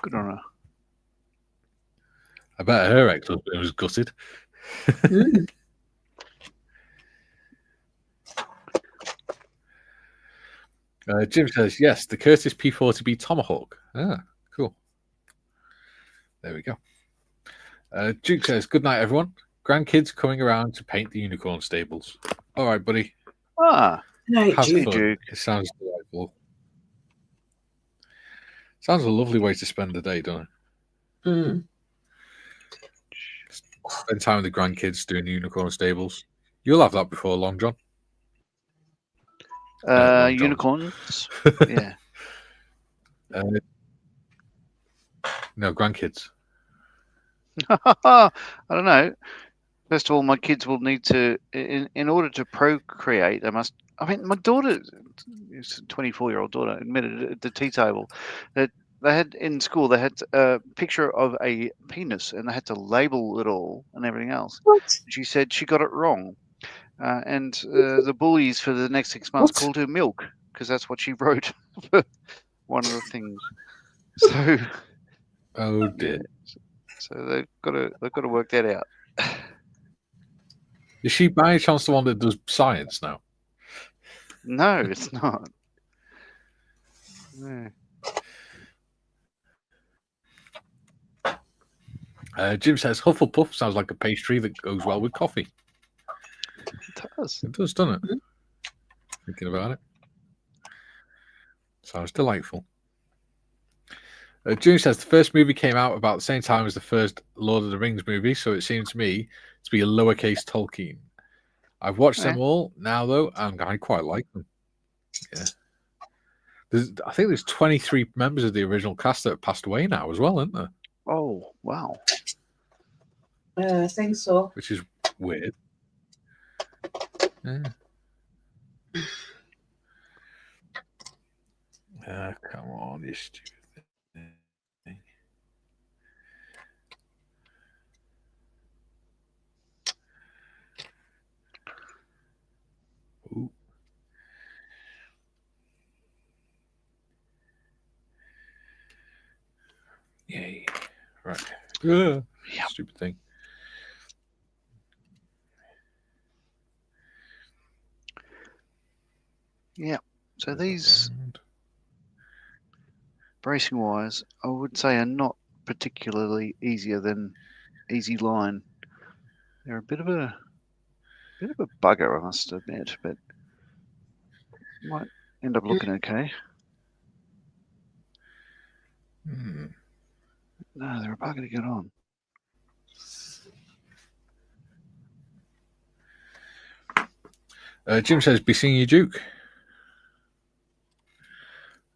Good on her. I bet her ex-husband was gutted. Jim says, yes, the Curtis P40B Tomahawk. Ah, cool. There we go. Duke says, good night, everyone. Grandkids coming around to paint the unicorn stables. All right, buddy. Night, Have Duke. fun. Duke. It sounds delightful. Sounds a lovely way to spend the day, doesn't it? Spend time with the grandkids doing the unicorn stables. You'll have that before long, John. Unicorns. Yeah. No, grandkids. I don't know. First of all, my kids will need to, in order to procreate, they must. I mean, my daughter, a 24-year-old daughter, admitted at the tea table that they had in school. They had a picture of a penis, and they had to label it all and everything else. What? She said she got it wrong, and the bullies for the next 6 months called her Milk because that's what she wrote for one of the things. So, oh dear. So they've got to work that out. Is she by any chance the one that does science now? No, it's not. No. Jim says Hufflepuff sounds like a pastry that goes well with coffee. It does. It does, doesn't it? Thinking about it. Sounds delightful. Jim says the first movie came out about the same time as the first Lord of the Rings movie, so it seems to me to be a lowercase Tolkien. I've watched them all now, though, and I quite like them. Yeah. I think there's 23 members of the original cast that have passed away now as well, isn't there? Oh, wow. I think so. Which is weird. Yeah. Come on, you stupid thing. Ooh. Yay. Right. Yep. Stupid thing. Yeah. So these bracing wires, I would say, are not particularly easier than Easy Line. They're a bit of a bugger, I must admit, but might end up looking okay. No, they're a bugger to get on. Jim says, be seeing you, Duke.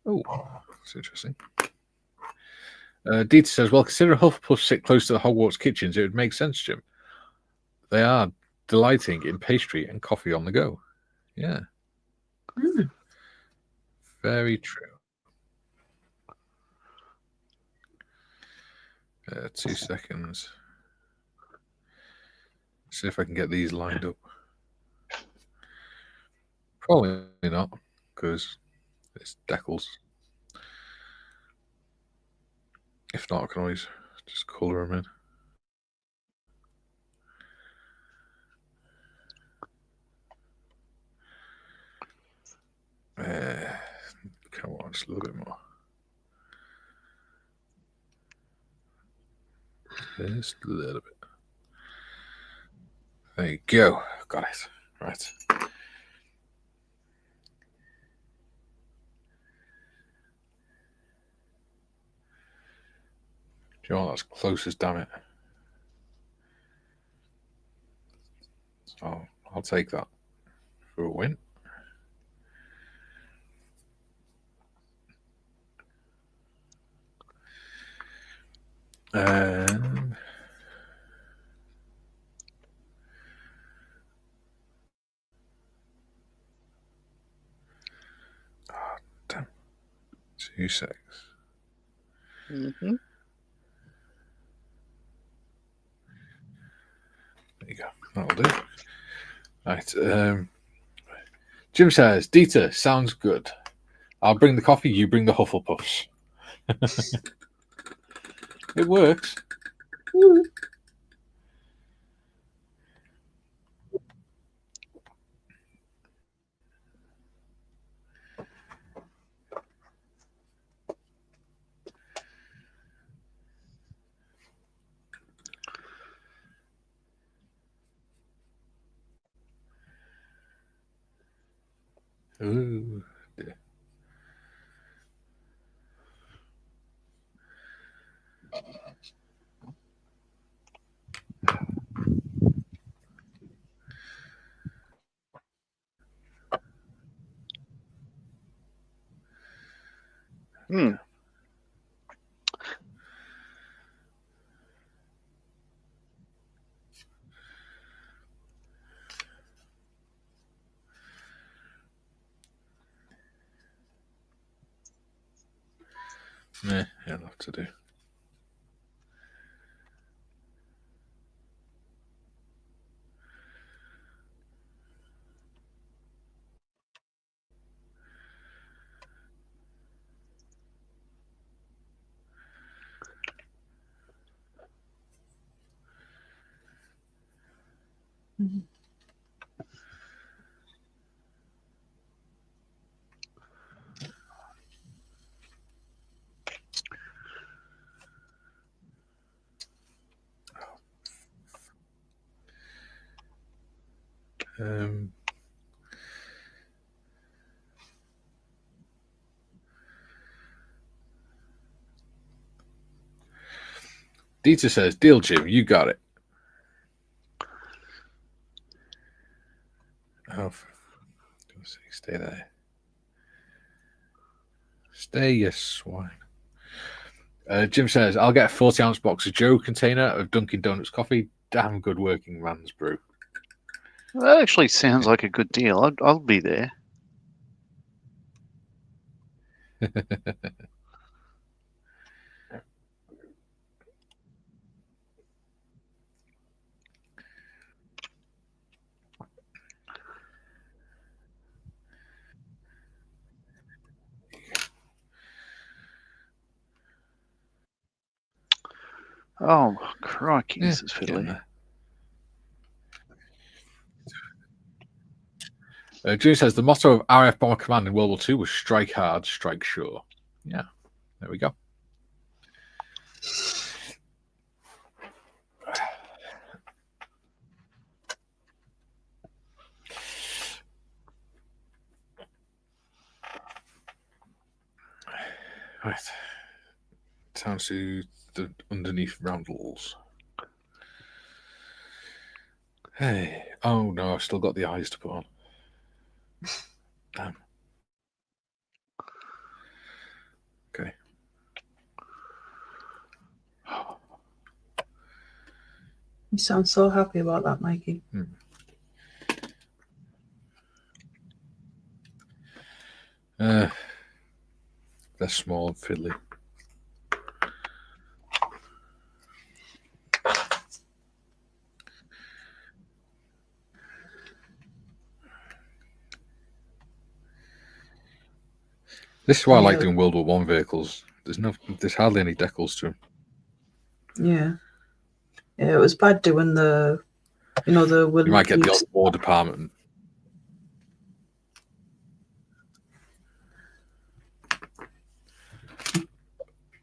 Oh, that's interesting. Dieter says, well, consider Hufflepuff sit close to the Hogwarts kitchens. It would make sense, Jim. They are delighting in pastry and coffee on the go. Yeah. Very true. 2 seconds. See if I can get these lined up. Probably not, because it's decals. If not, I can always just colour them in. Come on, just a little bit more. Just a little bit. There you go. Got it. Right. Do you know what? That's closest, damn it. Oh, I'll take that for a win. 2 secs. Mm-hmm. There you go. That'll do. Right. Jim says, Dieter, sounds good. I'll bring the coffee, you bring the Hufflepuffs. It works. Ooh, dear. Hmm. Yeah, I'll have to do. Dieter says, deal, Jim, you got it. Oh, stay there. Stay, you swine. Jim says, I'll get a 40-ounce box of Joe container of Dunkin' Donuts coffee. Damn good working man's brew. That actually sounds like a good deal. I'll be there. Oh, crikey, this is fiddly. Jim says, the motto of RF Bomber Command in World War II was strike hard, strike sure. Yeah, there we go. Right. Down to the underneath roundels. Hey. Oh no, I've still got the eyes to put on. Damn. Okay. You sound so happy about that, Mikey. They're small and fiddly. This is why I like doing World War One vehicles. There's hardly any decals to them. Yeah. Yeah, it was bad doing the, the You might get the odd War Department.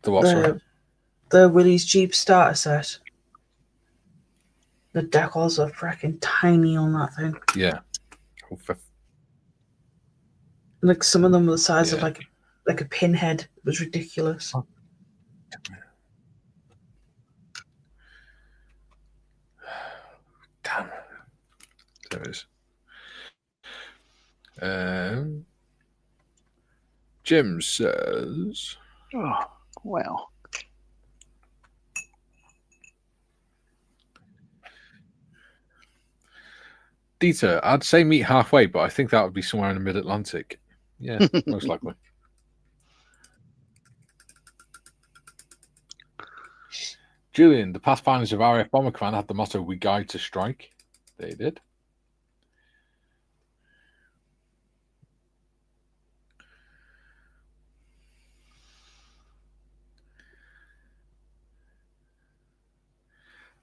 The what, sorry? The Willys Jeep starter set. The decals are freaking tiny on that thing. Yeah. Like some of them were the size of like a pinhead. It was ridiculous. Damn. There it is. Jim says... Oh, wow. Dieter, I'd say meet halfway, but I think that would be somewhere in the mid-Atlantic. Yeah, most likely. Julian, the past finalists of RF Bomber Command had the motto, "We guide to strike." They did.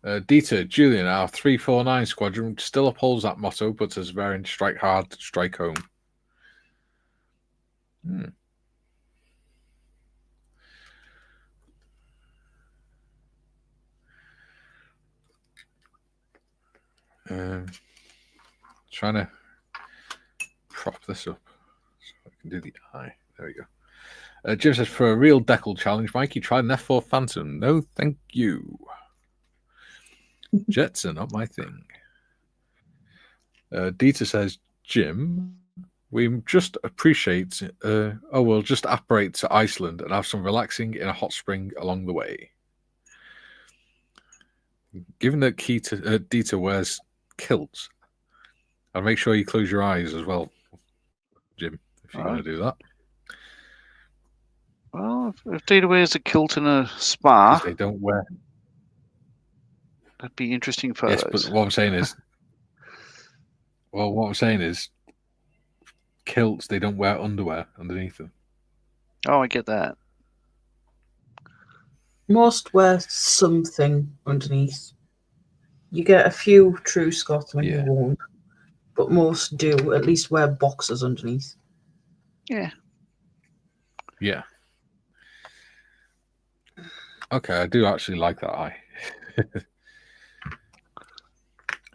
Dieter, Julian, our 349 squadron still upholds that motto, but as varying strike hard, strike home. Trying to prop this up so I can do the eye. There we go. Jim says, for a real decal challenge, Mikey, try an F4 Phantom. No, thank you. Jets are not my thing. Dieter says, Jim, we just appreciate, we'll just apparate to Iceland and have some relaxing in a hot spring along the way. Given that Dieter wears kilts, I'll make sure you close your eyes as well, Jim, if you're going to do that. Well, if Dieter wears a kilt in a spa, they don't wear. That'd be interesting photos. Yes, but what I'm saying is, kilts, they don't wear underwear underneath them. Oh, I get that. Most wear something underneath. You get a few true Scotsmen who won't, but most do at least wear boxers underneath. Yeah. Yeah. Okay, I do actually like that eye.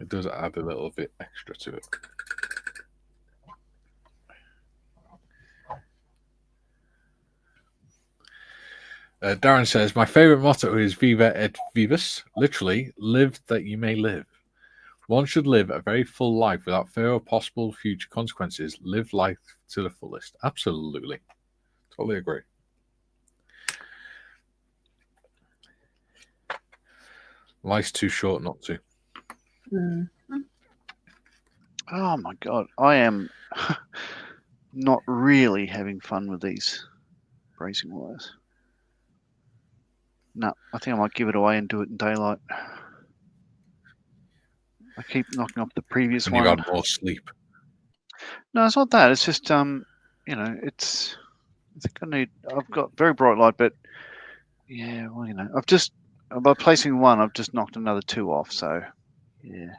It does add a little bit extra to it. Darren says, my favorite motto is Viva et Vivus, literally, live that you may live. One should live a very full life without fear of possible future consequences. Live life to the fullest. Absolutely. Totally agree. Life's too short not to. Oh my God. I am not really having fun with these bracing wires. No, I think I might give it away and do it in daylight. I keep knocking off the previous and one. You've had more sleep. No, it's not that. It's just it's. I think I've got very bright light, but yeah, well, by placing one, I've just knocked another two off. So yeah,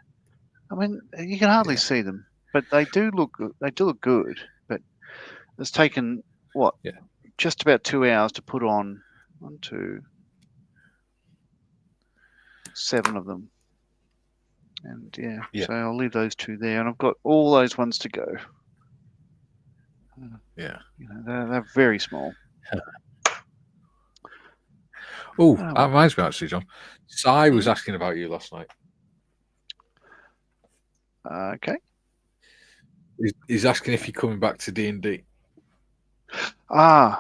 I mean, you can hardly see them, but they do look good. They do look good, but it's taken just about 2 hours to put on 1, 2, 7 of them. And so I'll leave those 2 there, and I've got all those ones to go. Yeah, they're very small. Oh, that reminds me actually, John. Si was asking about you last night. Okay. He's asking if you're coming back to D&D. I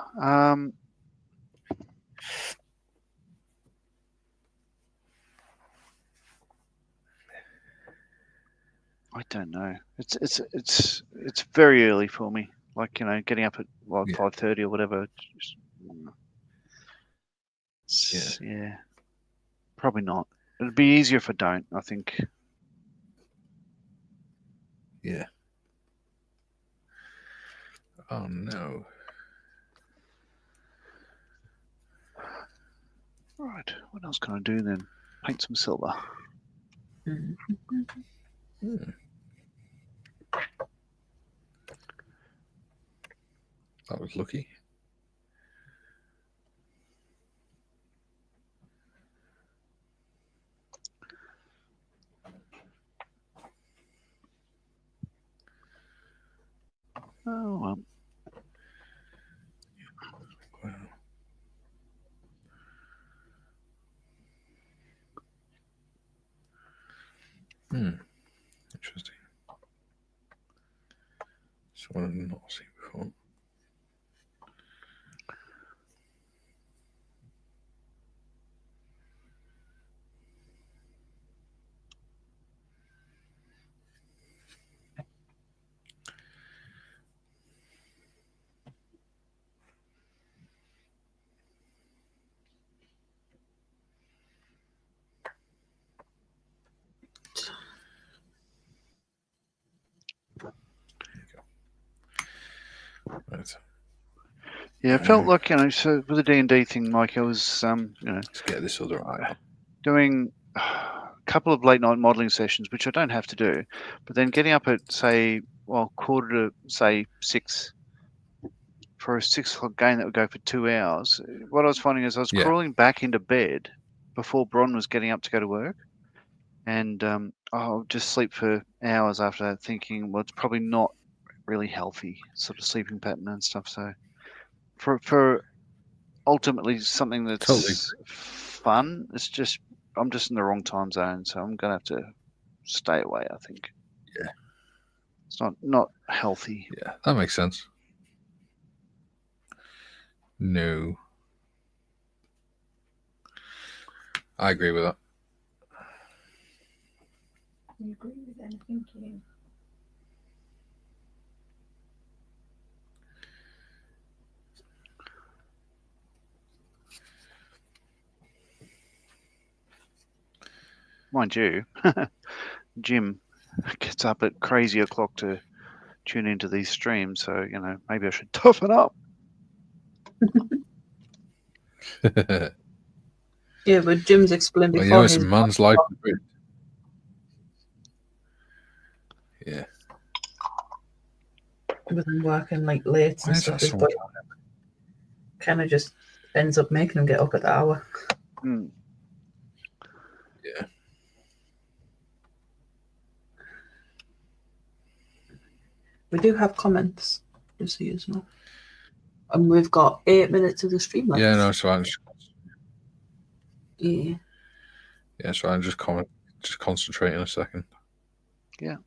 don't know. It's very early for me. Like getting up at 5:30 or whatever. Yeah. Probably not. It'd be easier if I don't, I think. Yeah. Oh no. Right. What else can I do then? Paint some silver. That was lucky. Oh well. Interesting. Someone I've not seen before. Yeah, it felt like, so with the D&D thing, Mike, I was, Let's get this other eye on. doing a couple of late night modelling sessions, which I don't have to do, but then getting up at, say, quarter to, say, 6 for a 6 o'clock game that would go for 2 hours. What I was finding is I was crawling back into bed before Bron was getting up to go to work. And I'll just sleep for hours after that, thinking, well, it's probably not really healthy sort of sleeping pattern and stuff. So for ultimately something that's fun, it's just I'm just in the wrong time zone, so I'm gonna have to stay away, I think. Yeah. It's not healthy. Yeah, that makes sense. No. I agree with that. You agree with anything, you? Mind you, Jim gets up at crazy o'clock to tune into these streams, so maybe I should toughen up. Yeah, but Jim's explained Well, before. it's a man's life. Yeah. With him working like late and stuff, his body kind of just ends up making him get up at the hour. Yeah. We do have comments, just so you know. And we've got 8 minutes of the stream left. Yeah, no, so I'm Yeah. Yeah, so I'm just concentrating a second. Yeah.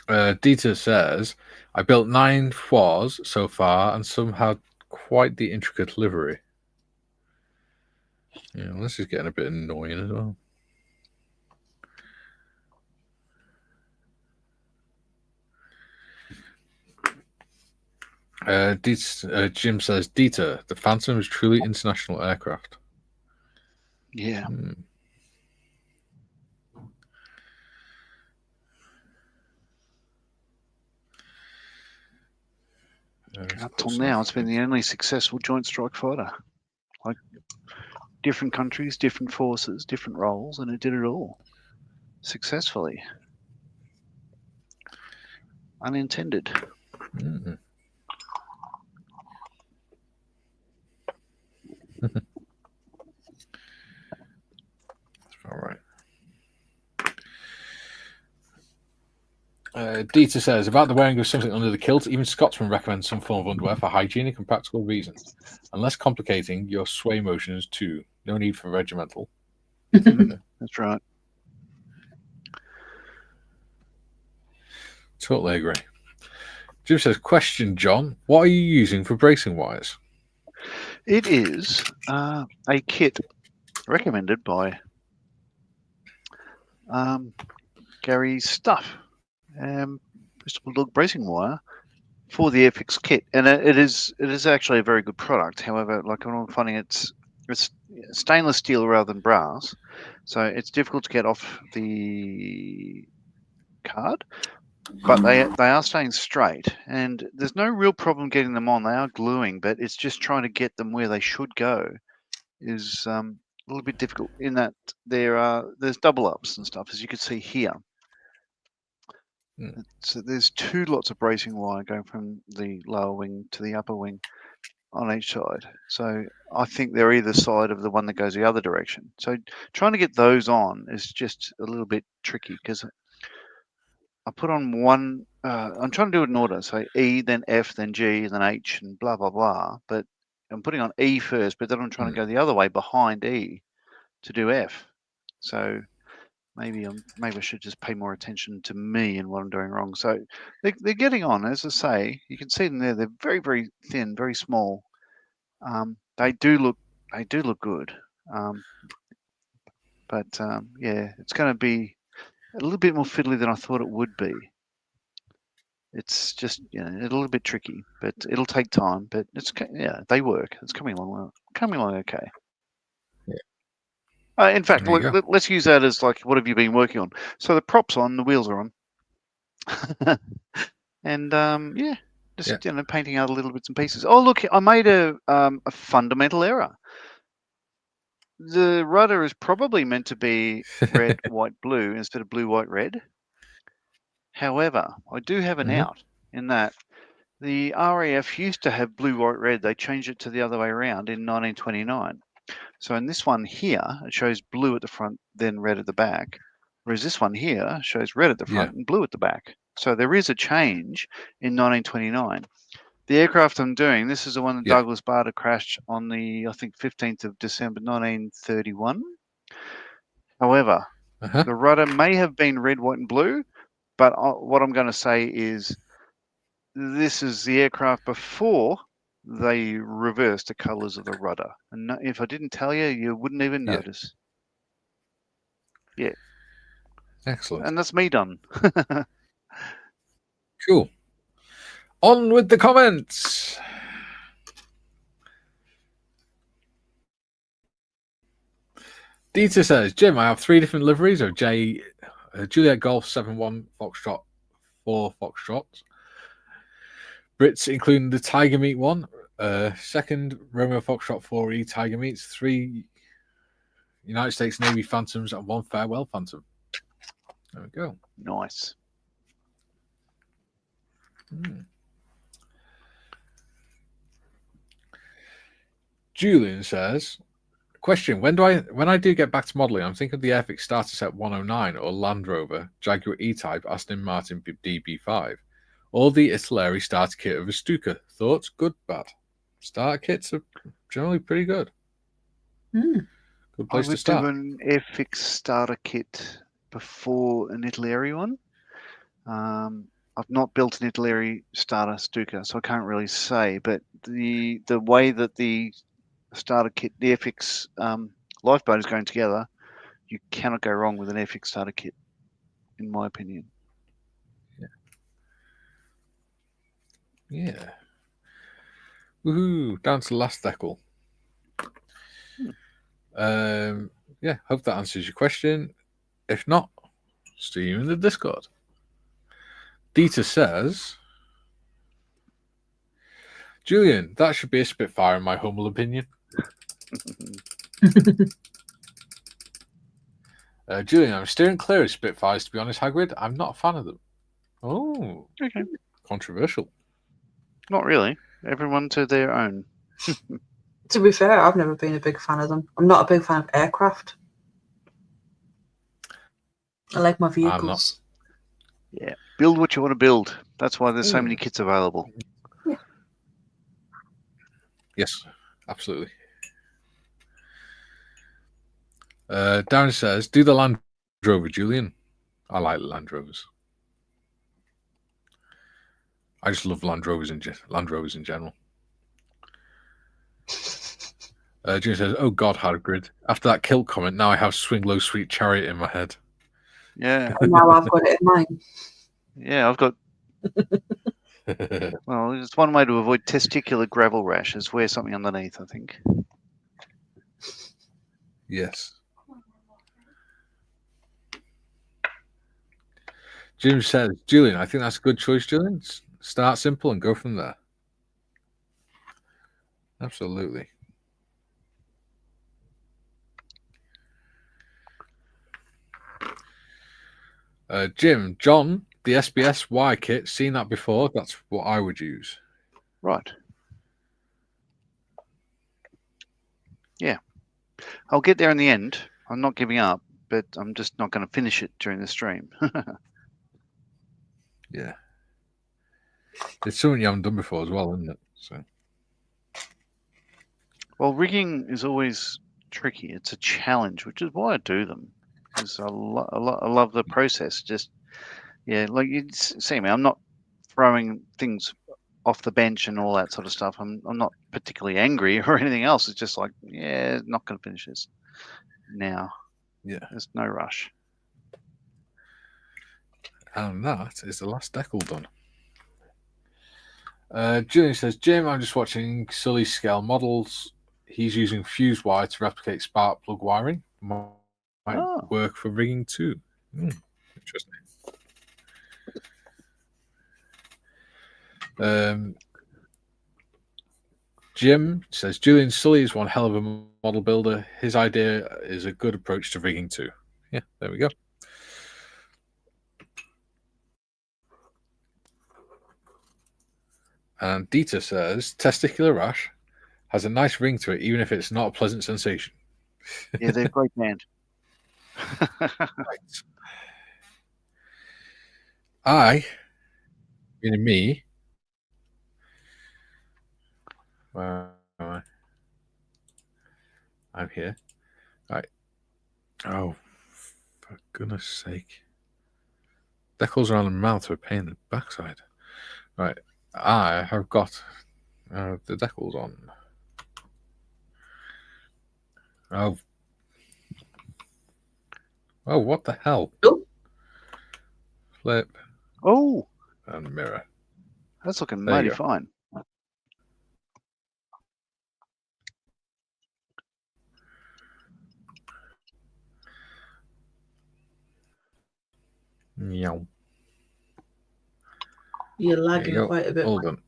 Dieter says, I built 9 fours so far, and some had quite the intricate livery. Yeah, well, this is getting a bit annoying as well. Jim says, Dieter, the Phantom is truly international aircraft. Yeah. Up till now, it's been the only successful Joint Strike Fighter. Like, different countries, different forces, different roles, and it did it all successfully. Unintended. All right. Dieter says, about the wearing of something under the kilt, even Scotsman recommends some form of underwear for hygienic and practical reasons. Unless complicating your sway motions too. No need for regimental. That's right. Totally agree. Jim says, question, John, what are you using for bracing wires? It is a kit recommended by Gary Stuff. Bristol Bulldog bracing wire for the FX kit, and it is actually a very good product. However, like I'm finding it's stainless steel rather than brass, so it's difficult to get off the card. But they are staying straight, and there's no real problem getting them on. They are gluing, but it's just trying to get them where they should go is a little bit difficult. In that there's double ups and stuff, as you can see here. So there's 2 lots of bracing wire going from the lower wing to the upper wing on each side. So I think they're either side of the one that goes the other direction. So trying to get those on is just a little bit tricky because I put on one. I'm trying to do it in order. So E, then F, then G, then H, and blah blah blah. But I'm putting on E first, but then I'm trying to go the other way behind E to do F. So maybe I should just pay more attention to me and what I'm doing wrong. So they're getting on, as I say. You can see them there. They're very very thin, very small. They do look good. But yeah, it's going to be a little bit more fiddly than I thought it would be. It's just a little bit tricky, but it'll take time. But they work. It's coming along okay. In fact, There you go. let's use that as like, what have you been working on? So the props on, the wheels are on, and yeah, just painting out little bits and pieces. Oh look, I made a fundamental error. The rudder is probably meant to be red, white, blue instead of blue, white, red. However, I do have an out in that the RAF used to have blue, white, red. They changed it to the other way around in 1929. So in this one here, it shows blue at the front, then red at the back. Whereas this one here shows red at the front and blue at the back. So there is a change in 1929. The aircraft I'm doing, this is the one that Douglas Bader crashed on the, I think, 15th of December 1931. However, the rudder may have been red, white, and blue, but what I'm going to say is this is the aircraft before they reversed the colours of the rudder. And if I didn't tell you, you wouldn't even notice. Yeah. Excellent. And that's me done. Cool. On with the comments. Dieter says, Jim, I have 3 different liveries of Juliet Golf 7-1 Foxtrot 4 Foxtrots. Brits, including the Tiger Meat one. Second, Romeo Foxtrot 4E Tiger Meats. 3 United States Navy Phantoms and 1 Farewell Phantom. There we go. Nice. Julian says, question, when I do get back to modelling, I'm thinking of the Airfix starter set 109 or Land Rover, Jaguar E-Type, Aston Martin DB5, or the Italeri starter kit of a Stuka. Thoughts? Good, bad? Starter kits are generally pretty good. Good place to start. I would do an Airfix starter kit before an Italeri one. I've not built an Italeri starter Stuka, so I can't really say, but the way that the starter kit, the Airfix lifeboat is going together, you cannot go wrong with an Airfix starter kit, in my opinion. Yeah. Woohoo! Down to the last decal. Yeah, hope that answers your question. If not, see you in the Discord. Dieter says, Julian, that should be a Spitfire in my humble opinion. Julian, I'm steering clear of Spitfires, to be honest, Hagrid. I'm not a fan of them. Oh, okay. Controversial. Not really. Everyone to their own. To be fair, I've never been a big fan of them. I'm not a big fan of aircraft. I like my vehicles. Yeah, build what you want to build. That's why there's so many kits available. Yeah. Yes, absolutely. Darren says, do the Land Rover, Julian. I like Land Rovers. I just love Land Rovers in general. Jim says, oh God, Hagrid. After that kilt comment, now I have Swing Low Sweet Chariot in my head. Yeah. Now I've got it in mine. Yeah, I've got... Well, it's one way to avoid testicular gravel rash is wear something underneath, I think. Yes. Jim says, Julian, I think that's a good choice, Julian. Start simple and go from there. Absolutely. John, the SBS Y kit, seen that before. That's what I would use. Right. Yeah. I'll get there in the end. I'm not giving up, but I'm just not going to finish it during the stream. Yeah. It's something you haven't done before as well, isn't it? So. Well, rigging is always tricky. It's a challenge, which is why I do them. Because I love the process. Just, yeah, like you see me, I'm not throwing things off the bench and all that sort of stuff. I'm not particularly angry or anything else. It's just like, yeah, not going to finish this now. Yeah. There's no rush. And that is the last decal done. Julian says, Jim, I'm just watching Sully's scale models. He's using fuse wire to replicate spark plug wiring. might Oh. work for rigging too. Interesting. Jim says Julian Sully is one hell of a model builder. His idea is a good approach to rigging too. Yeah, there we go. And Dieter says testicular rash has a nice ring to it, even if it's not a pleasant sensation. Yeah, they're a great band. Right. I, meaning me, where am I? I'm here. Right. Oh, for goodness sake. Decals around the mouth are a pain in the backside. Right. I have got the decals on. Oh. Oh, what the hell? Oh. Flip. Oh. And mirror. That's looking There you mighty go. fine. Meow. You're There lagging you go. quite a bit. All done.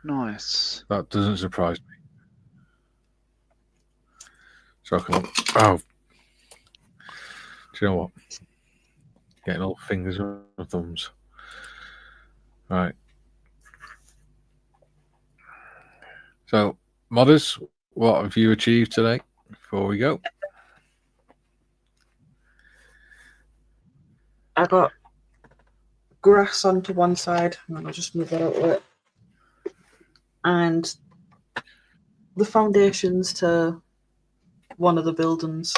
Nice. That doesn't surprise me. So I can. Oh. Do you know what? Getting all fingers and thumbs. Right. So, modders, what have you achieved today before we go? I got grass onto one side, and I'll just move that out of it. And the foundations to one of the buildings,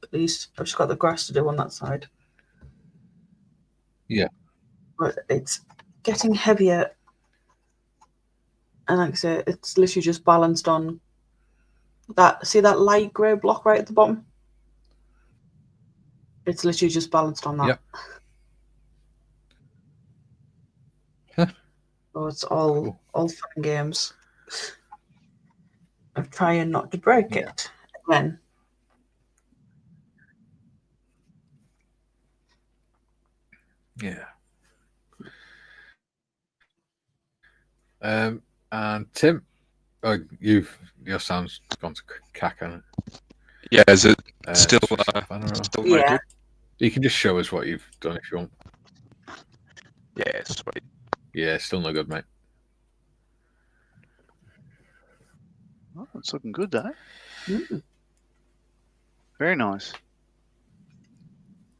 at least. I've just got the grass to do on that side. Yeah. But it's getting heavier. And like I say, it's literally just balanced on that. See that light grey block right at the bottom? It's literally just balanced on that. Yep. So it's all fun and games. I'm trying not to break it. Then. Yeah. And Tim, your sound's gone to cack. Yeah, is it still I don't know. still no good? You can just show us what you've done if you want. Yeah, sweet. Yeah, still no good, mate. Oh, it's looking good though. Very nice.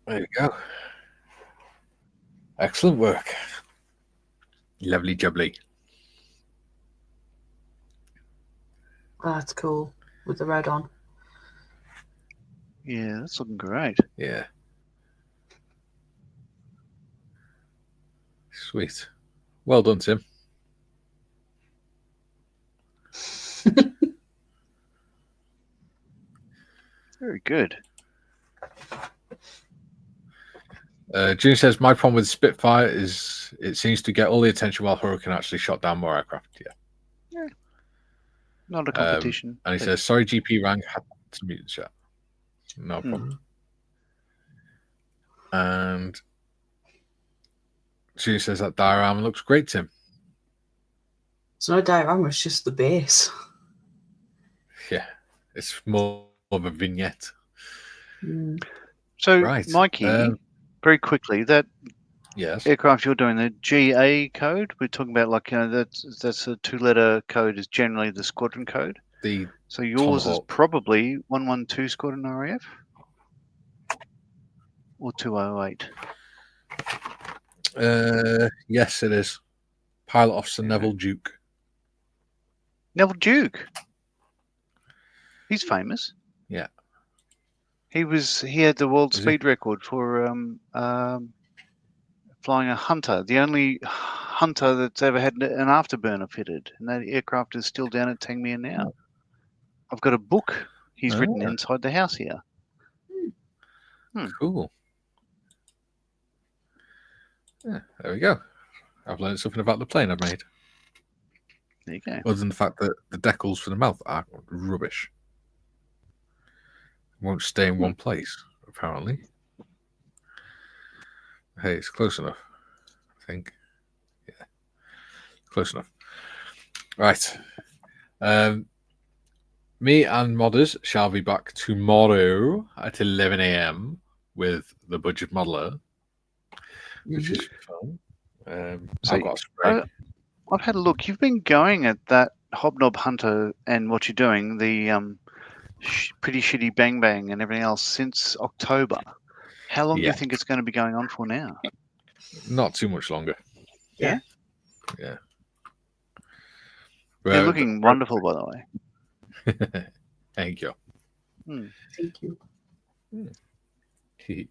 There you go. Excellent work. Lovely jubbly. That's cool with the red on. Yeah, that's looking great. Yeah. Sweet. Well done, Tim. Very good. June says, my problem with Spitfire is it seems to get all the attention while Hurricane actually shot down more aircraft. Yeah. Not a competition. And he says, sorry, GP Rank had to mute the chat. No problem. And June says that diorama looks great, Tim. It's not a diorama, it's just the base. Yeah. It's more of a vignette. So, right. Mikey, very quickly, that aircraft you're doing, the GA code, we're talking about like, that's a 2-letter code is generally the squadron code. So yours is probably 112 Squadron RAF? Or 208? Yes, it is. Pilot Officer Neville Duke. Neville Duke? He's famous. Yeah. He had the world speed record for flying a Hunter, the only Hunter that's ever had an afterburner fitted, and that aircraft is still down at Tangmere now. I've got a book he's written inside the house here. Cool. Yeah, there we go. I've learned something about the plane I've made. There you go. Other than the fact that the decals for the mouth are rubbish. Won't stay in one place, apparently. Hey, it's close enough, I think. Yeah, close enough. Right. Me and modders shall be back tomorrow at 11 a.m. with the budget modeler, which is fun. So, I've got a spray. I've had a look. You've been going at that Hobnob Hunter and what you're doing, the pretty shitty Bang Bang and everything else since October. How long do you think it's going to be going on for now? Not too much longer. Yeah. Yeah. You're looking wonderful, by the way. Thank you. Thank you.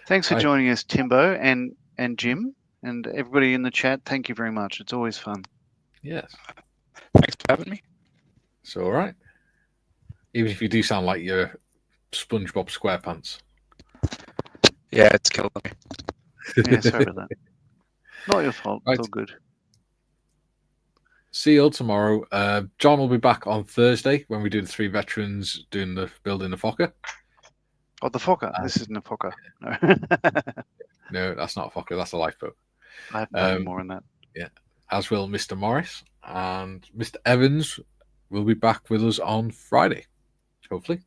Thanks for joining us, Timbo and Jim, and everybody in the chat. Thank you very much. It's always fun. Yes. Thanks for having me. It's all right. Even if you do sound like you're SpongeBob SquarePants. Yeah, it's killing me. Yeah, sorry about that. Not your fault. Right. It's all good. See you all tomorrow. John will be back on Thursday when we do the 3 veterans doing the building the Fokker. Oh, the Fokker. This isn't a Fokker. No. No, that's not a Fokker. That's a lifeboat. I have no more on that. Yeah. As will Mr. Morris, and Mr. Evans will be back with us on Friday, hopefully,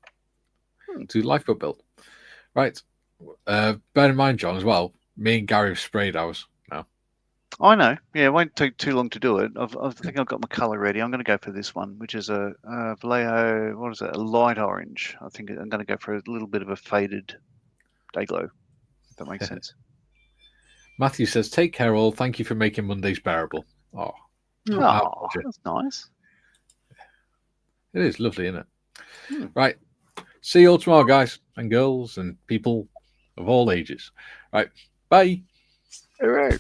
to lifeboat build. Right. Bear in mind, John, as well, me and Gary have sprayed ours now. I know. Yeah, it won't take too long to do it. I think I've got my colour ready. I'm going to go for this one, which is a Vallejo, what is it, a light orange. I think I'm going to go for a little bit of a faded day glow, if that makes sense. Matthew says, take care all. Thank you for making Mondays bearable. Oh, that's nice. It is lovely, isn't it? Right. See you all tomorrow, guys and girls and people of all ages. Right. Bye. All right.